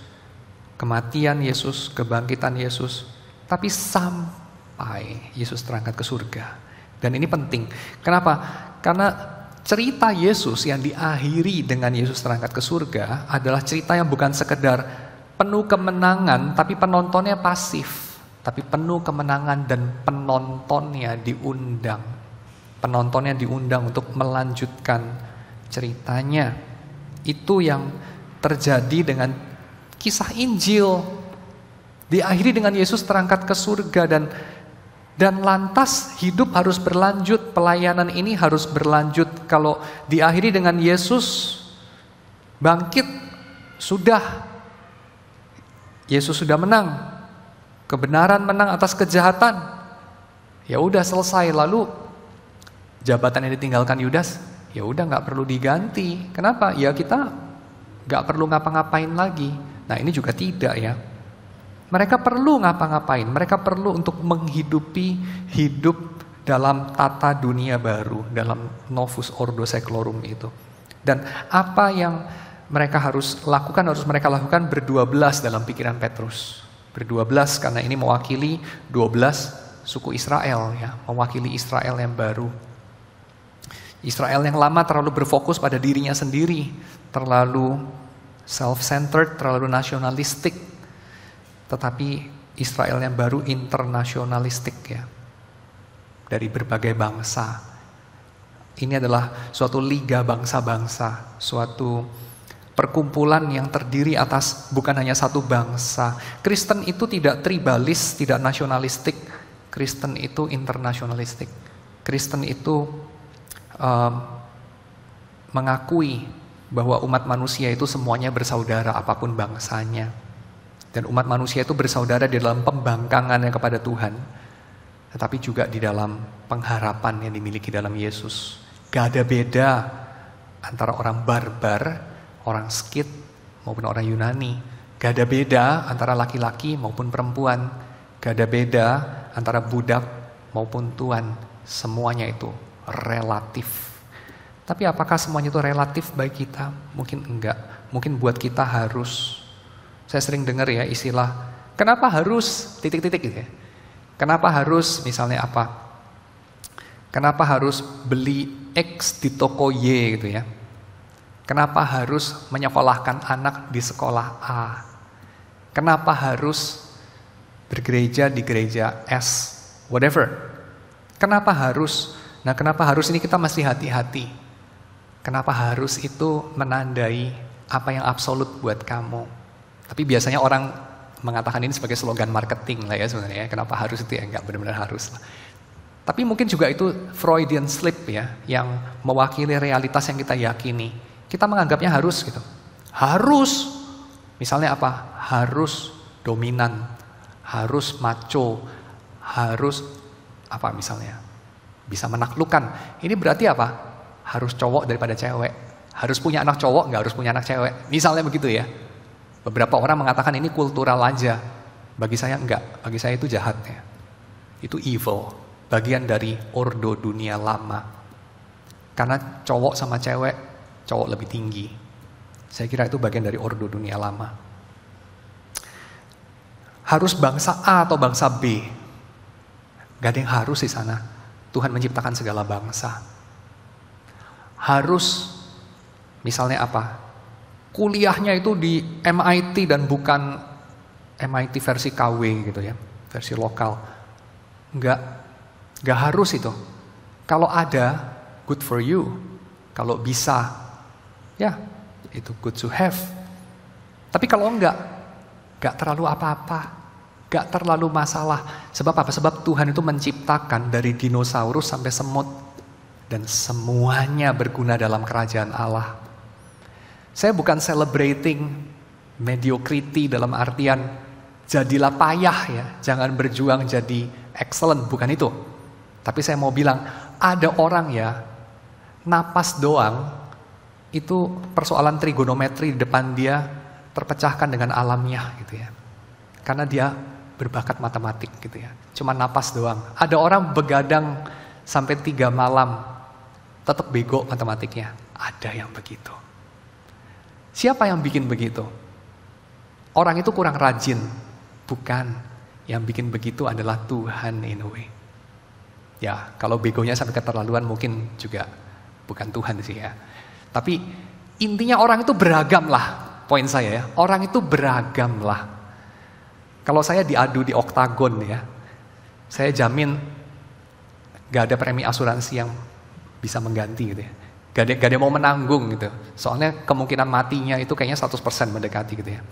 kematian Yesus, kebangkitan Yesus, tapi sampai Yesus terangkat ke surga. Dan ini penting. Kenapa? Karena cerita Yesus yang diakhiri dengan Yesus terangkat ke surga adalah cerita yang bukan sekedar penuh kemenangan, tapi penontonnya pasif. Tapi penuh kemenangan dan penontonnya diundang. Penontonnya diundang untuk melanjutkan ceritanya. Itu yang terjadi dengan kisah Injil. Diakhiri dengan Yesus terangkat ke surga dan lantas hidup harus berlanjut, pelayanan ini harus berlanjut. Kalau diakhiri dengan Yesus bangkit, Yesus sudah menang. Kebenaran menang atas kejahatan. Ya udah selesai, lalu jabatan yang ditinggalkan Yudas, ya udah nggak perlu diganti. Kenapa? Ya kita nggak perlu ngapa-ngapain lagi. Nah ini juga tidak ya. Mereka perlu ngapa-ngapain. Mereka perlu untuk menghidupi hidup dalam tata dunia baru, dalam novus ordo seclorum itu. Dan apa yang mereka harus lakukan berdua belas dalam pikiran Petrus. Berdua belas karena ini mewakili 12 suku Israel ya, mewakili Israel yang baru. Israel yang lama terlalu berfokus pada dirinya sendiri, terlalu self-centered, terlalu nasionalistik. Tetapi Israel yang baru internasionalistik ya, dari berbagai bangsa. Ini adalah suatu liga bangsa-bangsa, suatu perkumpulan yang terdiri atas bukan hanya satu bangsa. Kristen itu tidak tribalis, tidak nasionalistik. Kristen itu internasionalistik. Kristen itu mengakui bahwa umat manusia itu semuanya bersaudara apapun bangsanya. Dan umat manusia itu bersaudara di dalam pembangkangannya kepada Tuhan, tetapi juga di dalam pengharapan yang dimiliki dalam Yesus. Gak ada beda antara orang barbar, orang Skit maupun orang Yunani. Gak ada beda antara laki-laki maupun perempuan. Gak ada beda antara budak maupun tuan. Semuanya itu relatif. Tapi apakah semuanya itu relatif bagi kita? Mungkin enggak. Mungkin buat kita harus. Saya sering dengar ya istilah, kenapa harus titik-titik gitu ya. Kenapa harus misalnya apa? Kenapa harus beli X di toko Y gitu ya. Kenapa harus menyekolahkan anak di sekolah A? Kenapa harus bergereja di gereja S? Whatever. Kenapa harus? Nah kenapa harus ini kita mesti hati-hati. Kenapa harus itu menandai apa yang absolut buat kamu. Tapi biasanya orang mengatakan ini sebagai slogan marketing lah ya sebenarnya. Kenapa harus itu ya? Enggak benar-benar harus lah. Tapi mungkin juga itu Freudian slip ya. Yang mewakili realitas yang kita yakini. Kita menganggapnya harus gitu. Harus. Misalnya apa? Harus dominan. Harus macho. Harus apa misalnya? Bisa menaklukkan. Ini berarti apa? Harus cowok daripada cewek. Harus punya anak cowok, nggak harus punya anak cewek. Misalnya begitu ya. Beberapa orang mengatakan ini kultural aja. Bagi saya enggak. Bagi saya itu jahat ya. Itu evil. Bagian dari ordo dunia lama. Karena cowok sama cewek, cowok lebih tinggi. Saya kira itu bagian dari ordo dunia lama. Harus bangsa A atau bangsa B. Gak ada yang harus di sana. Tuhan menciptakan segala bangsa. Harus, misalnya apa? Kuliahnya itu di MIT dan bukan MIT versi KW gitu ya, versi lokal. Enggak harus itu. Kalau ada, good for you. Kalau bisa, ya itu good to have. Tapi kalau enggak terlalu apa-apa. Enggak terlalu masalah. Sebab apa? Sebab Tuhan itu menciptakan dari dinosaurus sampai semut. Dan semuanya berguna dalam kerajaan Allah. Saya bukan celebrating mediocrity dalam artian jadilah payah ya, jangan berjuang jadi excellent, bukan itu. Tapi saya mau bilang, ada orang ya, napas doang, itu persoalan trigonometri di depan dia terpecahkan dengan alamiah gitu ya. Karena dia berbakat matematik gitu ya, cuma napas doang. Ada orang begadang sampai 3 malam, tetap bego matematiknya. Ada yang begitu. Siapa yang bikin begitu? Orang itu kurang rajin. Bukan. Yang bikin begitu adalah Tuhan in a way. Ya, kalau begonya sampai keterlaluan mungkin juga bukan Tuhan sih ya. Tapi intinya orang itu beragam lah. Poin saya ya, orang itu beragam lah. Kalau saya diadu di oktagon ya, saya jamin gak ada premi asuransi yang bisa mengganti gitu ya. Gak ada yang mau menanggung gitu. Soalnya kemungkinan matinya itu kayaknya 100% mendekati gitu ya.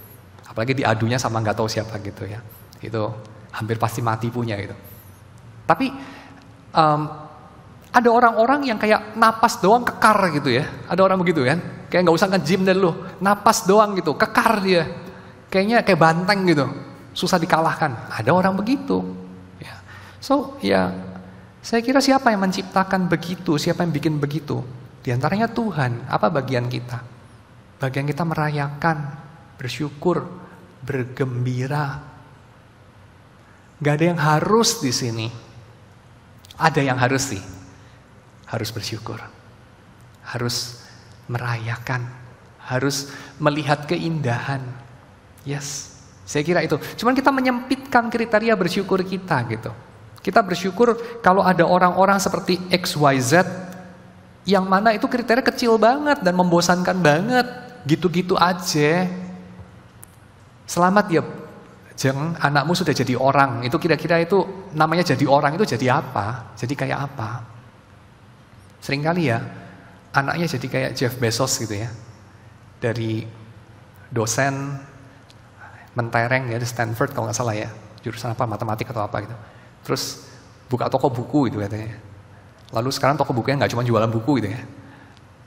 Apalagi diadunya sama gak tahu siapa gitu ya. Itu hampir pasti mati punya gitu. Tapi ada orang-orang yang kayak napas doang kekar gitu ya. Ada orang begitu kan. Kayak gak usah nge-gym deh lu. Napas doang gitu, kekar dia. Kayaknya kayak banteng gitu. Susah dikalahkan. Ada orang begitu. Ya. So ya, saya kira siapa yang menciptakan begitu, siapa yang bikin begitu? Di antaranya Tuhan. Apa bagian kita? Bagian kita merayakan, bersyukur, bergembira. Gak ada yang harus di sini. Ada yang harus sih. Harus bersyukur. Harus merayakan. Harus melihat keindahan. Yes, saya kira itu. Cuman kita menyempitkan kriteria bersyukur kita gitu. Kita bersyukur kalau ada orang-orang seperti XYZ yang mana itu kriteria kecil banget dan membosankan banget. Gitu-gitu aja. Selamat ya, Jeng, anakmu sudah jadi orang. Itu kira-kira itu namanya jadi orang itu jadi apa? Jadi kayak apa? Seringkali ya, anaknya jadi kayak Jeff Bezos gitu ya. Dari dosen mentereng ya di Stanford kalau nggak salah ya. Jurusan apa, matematik atau apa gitu. Terus buka toko buku gitu katanya. Lalu sekarang toko bukunya nggak cuma jualan buku gitu ya.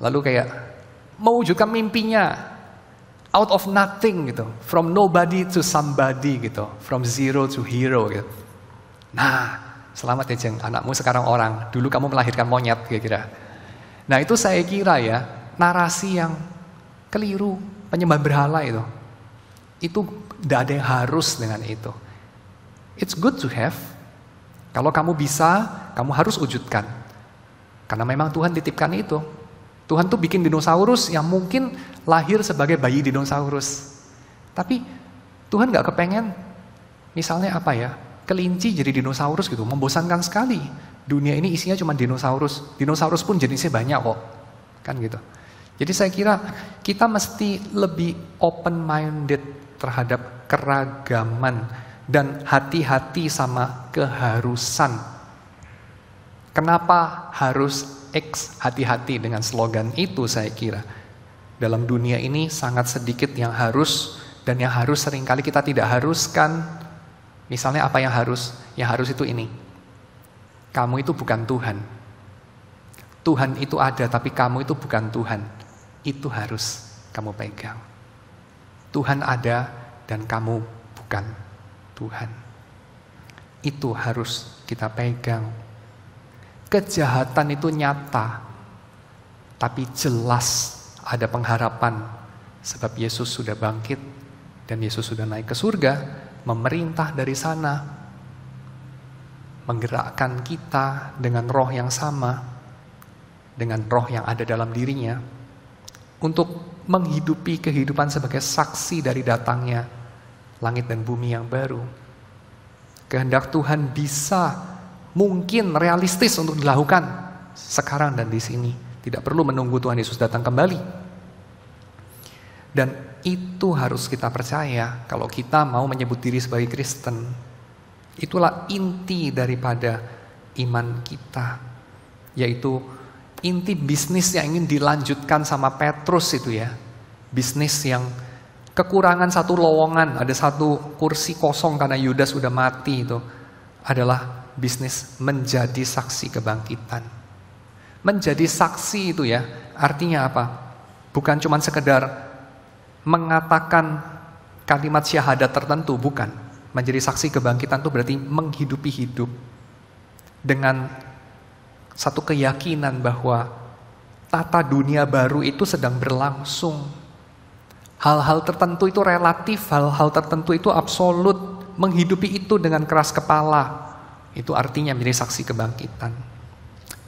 Lalu kayak mewujudkan mimpinya out of nothing gitu, from nobody to somebody gitu, from zero to hero gitu. Nah, selamat ya Jeng, anakmu sekarang orang. Dulu kamu melahirkan monyet kira-kira. Nah itu saya kira ya narasi yang keliru, penyembah berhala itu. Itu tidak ada yang harus dengan itu. It's good to have. Kalau kamu bisa, kamu harus wujudkan. Karena memang Tuhan titipkan itu. Tuhan tuh bikin dinosaurus yang mungkin lahir sebagai bayi dinosaurus. Tapi Tuhan gak kepengen, misalnya apa ya, kelinci jadi dinosaurus gitu, membosankan sekali. Dunia ini isinya cuma dinosaurus. Dinosaurus pun jenisnya banyak kok. Kan gitu. Jadi saya kira kita mesti lebih open-minded terhadap keragaman dan hati-hati sama keharusan. Kenapa harus X, hati-hati dengan slogan itu saya kira. Dalam dunia ini sangat sedikit yang harus, dan yang harus seringkali kita tidak haruskan. Misalnya apa yang harus? Yang harus itu ini. Kamu itu bukan Tuhan. Tuhan itu ada, tapi kamu itu bukan Tuhan. Itu harus kamu pegang. Tuhan ada, dan kamu bukan Tuhan. Itu harus kita pegang. Kejahatan itu nyata, tapi jelas ada pengharapan sebab Yesus sudah bangkit dan Yesus sudah naik ke surga, memerintah dari sana, menggerakkan kita dengan roh yang sama, dengan roh yang ada dalam dirinya, untuk menghidupi kehidupan sebagai saksi dari datangnya langit dan bumi yang baru. Kehendak Tuhan bisa mungkin realistis untuk dilakukan sekarang dan di sini. Tidak perlu menunggu Tuhan Yesus datang kembali. Dan itu harus kita percaya kalau kita mau menyebut diri sebagai Kristen. Itulah inti daripada iman kita. Yaitu inti bisnis yang ingin dilanjutkan sama Petrus itu ya. Bisnis yang kekurangan satu lowongan, ada satu kursi kosong karena Yudas sudah mati itu. Adalah bisnis menjadi saksi kebangkitan. Menjadi saksi itu ya, artinya apa? Bukan cuma sekedar mengatakan kalimat syahadat tertentu, bukan. Menjadi saksi kebangkitan itu berarti menghidupi hidup dengan satu keyakinan bahwa tata dunia baru itu sedang berlangsung. Hal-hal tertentu itu relatif, hal-hal tertentu itu absolut. Menghidupi itu dengan keras kepala, itu artinya menjadi saksi kebangkitan.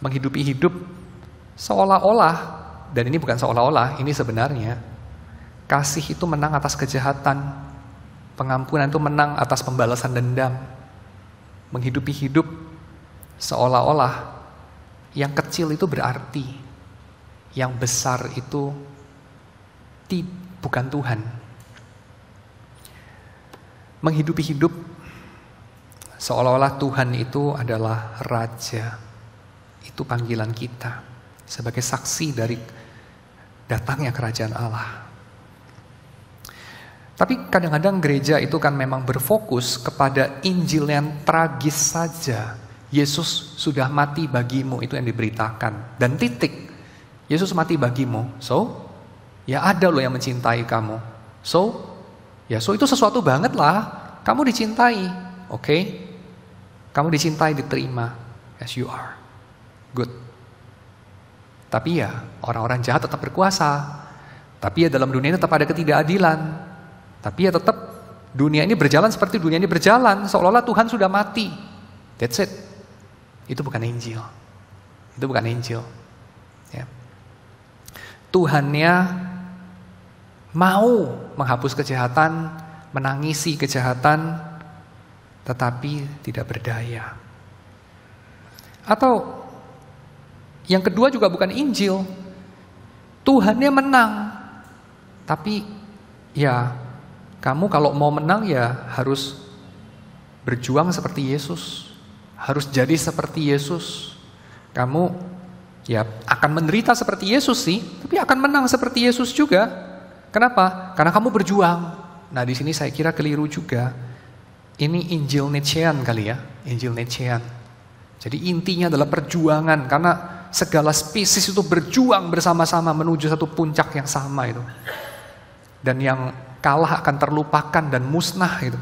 Menghidupi hidup seolah-olah, dan ini bukan seolah-olah, ini sebenarnya kasih itu menang atas kejahatan. Pengampunan itu menang atas pembalasan dendam. Menghidupi hidup seolah-olah yang kecil itu berarti, yang besar itu bukan Tuhan. Menghidupi hidup seolah-olah Tuhan itu adalah Raja. Itu panggilan kita sebagai saksi dari datangnya kerajaan Allah. Tapi kadang-kadang gereja itu kan memang berfokus kepada Injil yang tragis saja. Yesus sudah mati bagimu, itu yang diberitakan. Dan titik, Yesus mati bagimu. So, ya ada loh yang mencintai kamu. So itu sesuatu banget lah. Kamu dicintai, oke? Kamu dicintai, diterima as you are. Good. Tapi ya, orang-orang jahat tetap berkuasa. Tapi ya dalam dunia ini tetap ada ketidakadilan. Tapi ya tetap dunia ini berjalan seperti dunia ini berjalan, seolah-olah Tuhan sudah mati. That's it. Itu bukan Injil. Itu bukan Injil. Ya. Tuhannya mau menghapus kejahatan, menangisi kejahatan, tetapi tidak berdaya. Atau yang kedua juga bukan Injil. Tuhannya menang, tapi ya kamu kalau mau menang ya harus berjuang seperti Yesus. Harus jadi seperti Yesus. Kamu ya akan menderita seperti Yesus sih, tapi akan menang seperti Yesus juga. Kenapa? Karena kamu berjuang. Nah di sini saya kira keliru juga. Ini Injil Nietzschean kali ya, Injil Nietzschean. Jadi intinya adalah perjuangan, karena segala spesies itu berjuang bersama-sama menuju satu puncak yang sama itu. Dan yang kalah akan terlupakan dan musnah itu.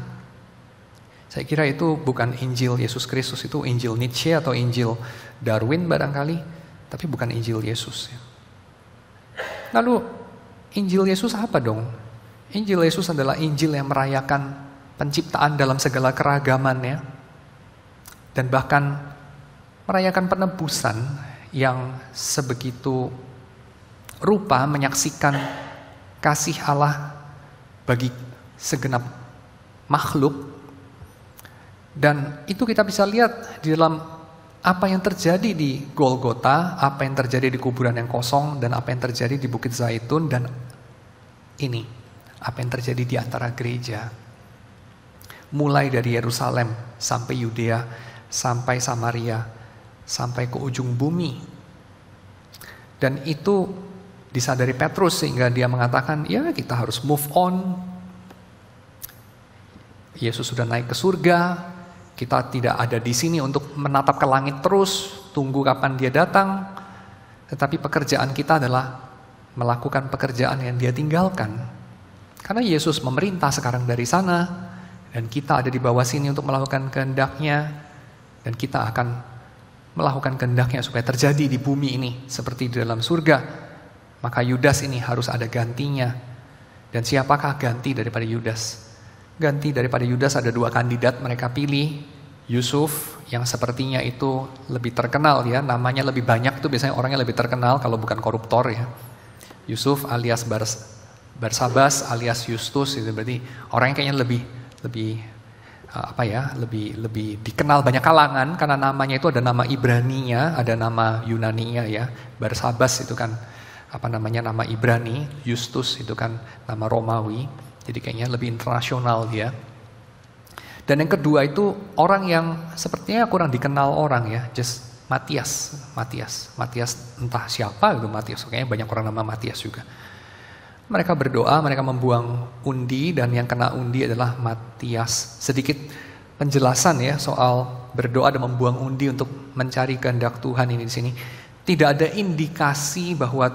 Saya kira itu bukan Injil Yesus Kristus, itu Injil Nietzsche atau Injil Darwin barangkali, tapi bukan Injil Yesus. Lalu Injil Yesus apa dong? Injil Yesus adalah Injil yang merayakan penciptaan dalam segala keragamannya, dan bahkan merayakan penebusan yang sebegitu rupa menyaksikan kasih Allah bagi segenap makhluk. Dan itu kita bisa lihat di dalam apa yang terjadi di Golgota, apa yang terjadi di kuburan yang kosong, dan apa yang terjadi di Bukit Zaitun, dan ini apa yang terjadi di antara gereja. Mulai dari Yerusalem sampai Yudea, sampai Samaria, sampai ke ujung bumi. Dan itu disadari Petrus sehingga dia mengatakan, ya kita harus move on. Yesus sudah naik ke surga, kita tidak ada di sini untuk menatap ke langit terus, tunggu kapan dia datang. Tetapi pekerjaan kita adalah melakukan pekerjaan yang dia tinggalkan. Karena Yesus memerintah sekarang dari sana, dan kita ada di bawah sini untuk melakukan kehendak-Nya, dan kita akan melakukan kehendak-Nya supaya terjadi di bumi ini seperti di dalam surga. Maka Yudas ini harus ada gantinya. Dan siapakah ganti daripada Yudas? Ganti daripada Yudas ada dua kandidat mereka pilih. Yusuf yang sepertinya itu lebih terkenal ya, namanya lebih banyak tuh biasanya orangnya lebih terkenal kalau bukan koruptor ya. Yusuf alias Barsabas alias Justus, itu berarti orang yang kayaknya lebih dikenal banyak kalangan karena namanya itu ada nama Ibraninya, ada nama Yunaninya ya. Barsabas itu kan nama Ibrani, Justus itu kan nama Romawi. Jadi kayaknya lebih internasional dia. Dan yang kedua itu orang yang sepertinya kurang dikenal orang ya, just Matias entah siapa itu Matias, kayaknya banyak orang nama Matias juga. Mereka berdoa, mereka membuang undi, dan yang kena undi adalah Matias. Sedikit penjelasan ya soal berdoa dan membuang undi untuk mencari kehendak Tuhan ini di sini. Tidak ada indikasi bahwa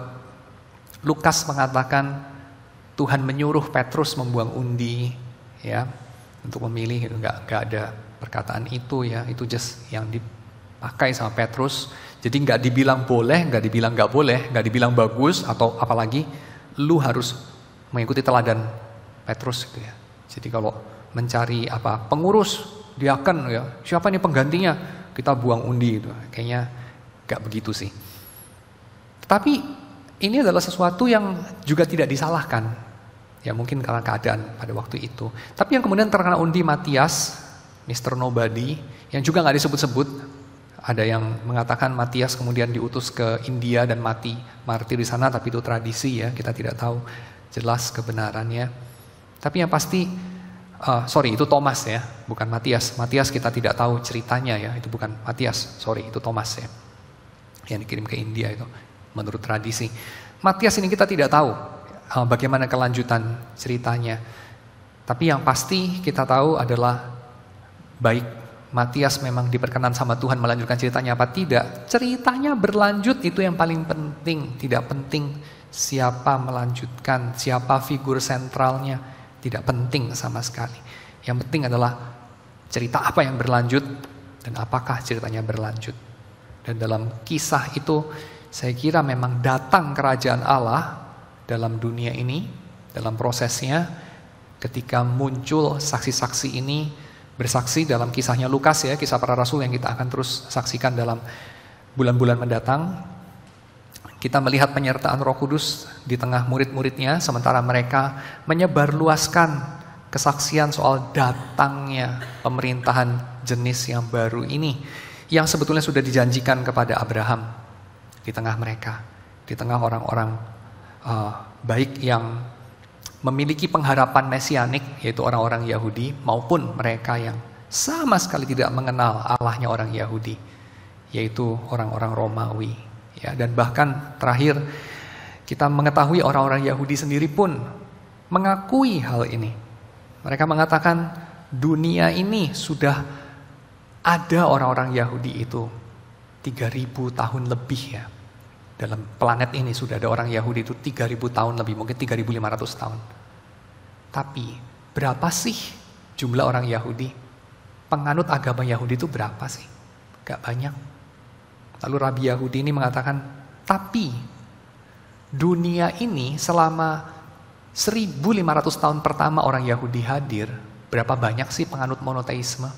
Lukas mengatakan Tuhan menyuruh Petrus membuang undi, ya. untuk memilih, nggak ada perkataan itu ya, itu just yang dipakai sama Petrus. Jadi nggak dibilang boleh, nggak dibilang nggak boleh, nggak dibilang bagus, atau apalagi lu harus mengikuti teladan Petrus gitu ya. Jadi kalau mencari pengurus, diaken ya, siapa nih penggantinya, kita buang undi gitu. Kayaknya nggak begitu sih. Tapi ini adalah sesuatu yang juga tidak disalahkan. Ya mungkin karena keadaan pada waktu itu. Tapi yang kemudian terkena undi Matias, Mr. Nobody, yang juga nggak disebut-sebut. Ada yang mengatakan Matias kemudian diutus ke India dan mati martir di sana, tapi itu tradisi ya, kita tidak tahu jelas kebenarannya. Tapi yang pasti, itu Thomas ya, bukan Matias. Matias kita tidak tahu ceritanya ya, itu bukan Matias, itu Thomas ya, yang dikirim ke India itu menurut tradisi. Matias ini kita tidak tahu bagaimana kelanjutan ceritanya. Tapi yang pasti kita tahu adalah baik Matias memang diperkenan sama Tuhan melanjutkan ceritanya apa tidak, ceritanya berlanjut, itu yang paling penting. Tidak penting siapa melanjutkan, siapa figur sentralnya, tidak penting sama sekali. Yang penting adalah cerita apa yang berlanjut dan apakah ceritanya berlanjut. Dan dalam kisah itu saya kira memang datang kerajaan Allah dalam dunia ini, dalam prosesnya, ketika muncul saksi-saksi ini bersaksi dalam kisahnya Lukas ya, kisah para rasul yang kita akan terus saksikan dalam bulan-bulan mendatang. Kita melihat penyertaan Roh Kudus di tengah murid-muridnya, sementara mereka menyebarluaskan kesaksian soal datangnya pemerintahan jenis yang baru ini, yang sebetulnya sudah dijanjikan kepada Abraham di tengah mereka, di tengah orang-orang baik yang memiliki pengharapan mesianik, yaitu orang-orang Yahudi, maupun mereka yang sama sekali tidak mengenal Allahnya orang Yahudi, yaitu orang-orang Romawi. Ya, dan bahkan terakhir kita mengetahui orang-orang Yahudi sendiri pun mengakui hal ini. Mereka mengatakan dunia ini sudah ada orang-orang Yahudi itu 3.000 tahun lebih ya. Dalam planet ini sudah ada orang Yahudi itu 3.000 tahun lebih, mungkin 3.500 tahun. Tapi berapa sih jumlah orang Yahudi? Penganut agama Yahudi itu berapa sih? Gak banyak. Lalu Rabi Yahudi ini mengatakan, tapi dunia ini selama 1.500 tahun pertama orang Yahudi hadir, berapa banyak sih penganut monoteisme?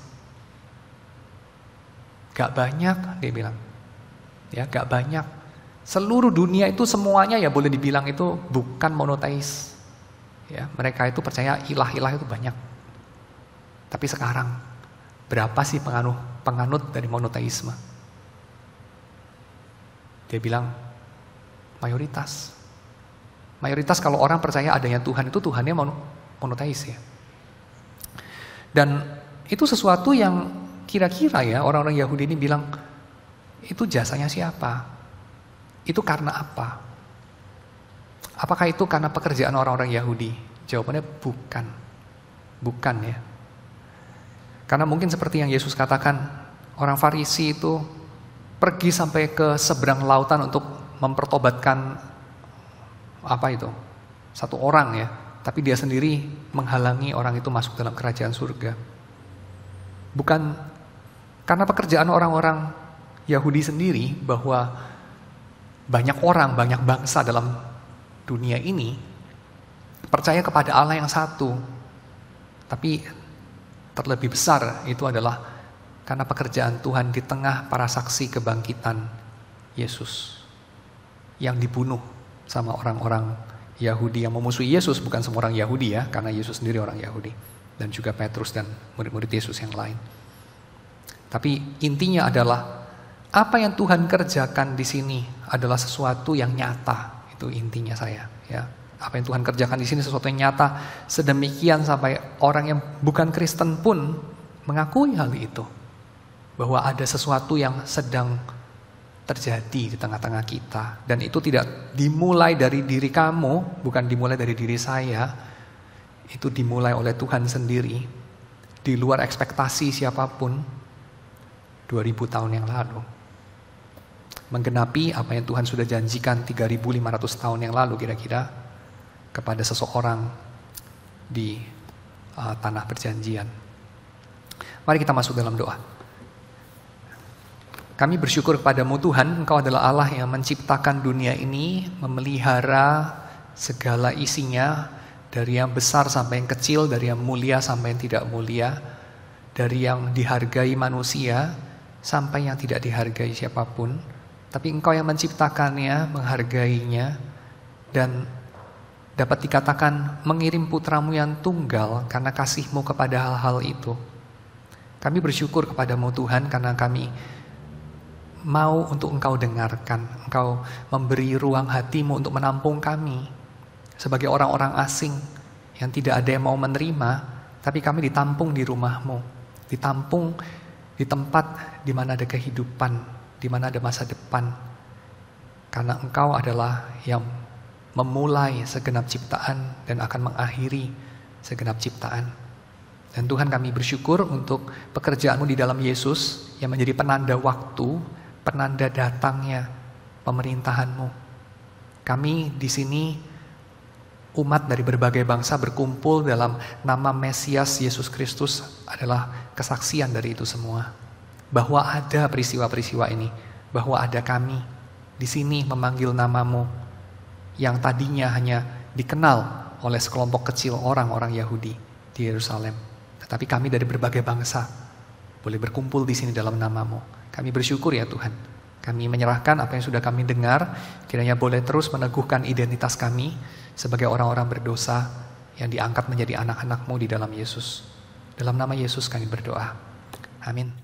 Gak banyak, dia bilang. Ya, gak banyak. Seluruh dunia itu semuanya ya boleh dibilang itu bukan monoteis. Ya, mereka itu percaya ilah-ilah itu banyak. Tapi sekarang berapa sih penganut dari monoteisme? Dia bilang mayoritas. Mayoritas kalau orang percaya adanya Tuhan itu Tuhannya monoteis ya. Dan itu sesuatu yang kira-kira ya orang-orang Yahudi ini bilang itu jasanya siapa? Itu karena apa? Apakah itu karena pekerjaan orang-orang Yahudi? Jawabannya bukan. Bukan ya. Karena mungkin seperti yang Yesus katakan, orang Farisi itu pergi sampai ke seberang lautan untuk mempertobatkan satu orang ya. Tapi dia sendiri menghalangi orang itu masuk dalam kerajaan surga. Bukan karena pekerjaan orang-orang Yahudi sendiri bahwa banyak orang, banyak bangsa dalam dunia ini percaya kepada Allah yang satu. Tapi terlebih besar itu adalah karena pekerjaan Tuhan di tengah para saksi kebangkitan Yesus yang dibunuh sama orang-orang Yahudi yang memusuhi Yesus. Bukan semua orang Yahudi ya, karena Yesus sendiri orang Yahudi, dan juga Petrus dan murid-murid Yesus yang lain. Tapi intinya adalah apa yang Tuhan kerjakan di sini adalah sesuatu yang nyata. Itu intinya saya ya. Apa yang Tuhan kerjakan di sini sesuatu yang nyata, sedemikian sampai orang yang bukan Kristen pun mengakui hal itu. Bahwa ada sesuatu yang sedang terjadi di tengah-tengah kita. Dan itu tidak dimulai dari diri kamu, bukan dimulai dari diri saya. Itu dimulai oleh Tuhan sendiri, di luar ekspektasi siapapun, 2000 tahun yang lalu. Menggenapi apa yang Tuhan sudah janjikan 3.500 tahun yang lalu kira-kira kepada seseorang di tanah perjanjian. Mari kita masuk dalam doa. Kami bersyukur kepadamu Tuhan, Engkau adalah Allah yang menciptakan dunia ini, memelihara segala isinya, dari yang besar sampai yang kecil, dari yang mulia sampai yang tidak mulia, dari yang dihargai manusia sampai yang tidak dihargai siapapun. Tapi Engkau yang menciptakannya, menghargainya, dan dapat dikatakan mengirim putramu yang tunggal karena kasih-Mu kepada hal-hal itu. Kami bersyukur kepadamu Tuhan karena kami mau untuk Engkau dengarkan. Engkau memberi ruang hati-Mu untuk menampung kami sebagai orang-orang asing yang tidak ada yang mau menerima, tapi kami ditampung di rumah-Mu, ditampung di tempat di mana ada kehidupan, di mana ada masa depan. Karena Engkau adalah yang memulai segenap ciptaan dan akan mengakhiri segenap ciptaan. Dan Tuhan, kami bersyukur untuk pekerjaan-Mu di dalam Yesus yang menjadi penanda waktu, penanda datangnya pemerintahan-Mu. Kami di sini umat dari berbagai bangsa berkumpul dalam nama Mesias Yesus Kristus adalah kesaksian dari itu semua. Bahwa ada peristiwa-peristiwa ini, bahwa ada kami di sini memanggil nama-Mu yang tadinya hanya dikenal oleh sekelompok kecil orang-orang Yahudi di Yerusalem. Tetapi kami dari berbagai bangsa boleh berkumpul di sini dalam nama-Mu. Kami bersyukur ya Tuhan. Kami menyerahkan apa yang sudah kami dengar, kiranya boleh terus meneguhkan identitas kami sebagai orang-orang berdosa yang diangkat menjadi anak-anak-Mu di dalam Yesus. Dalam nama Yesus kami berdoa. Amin.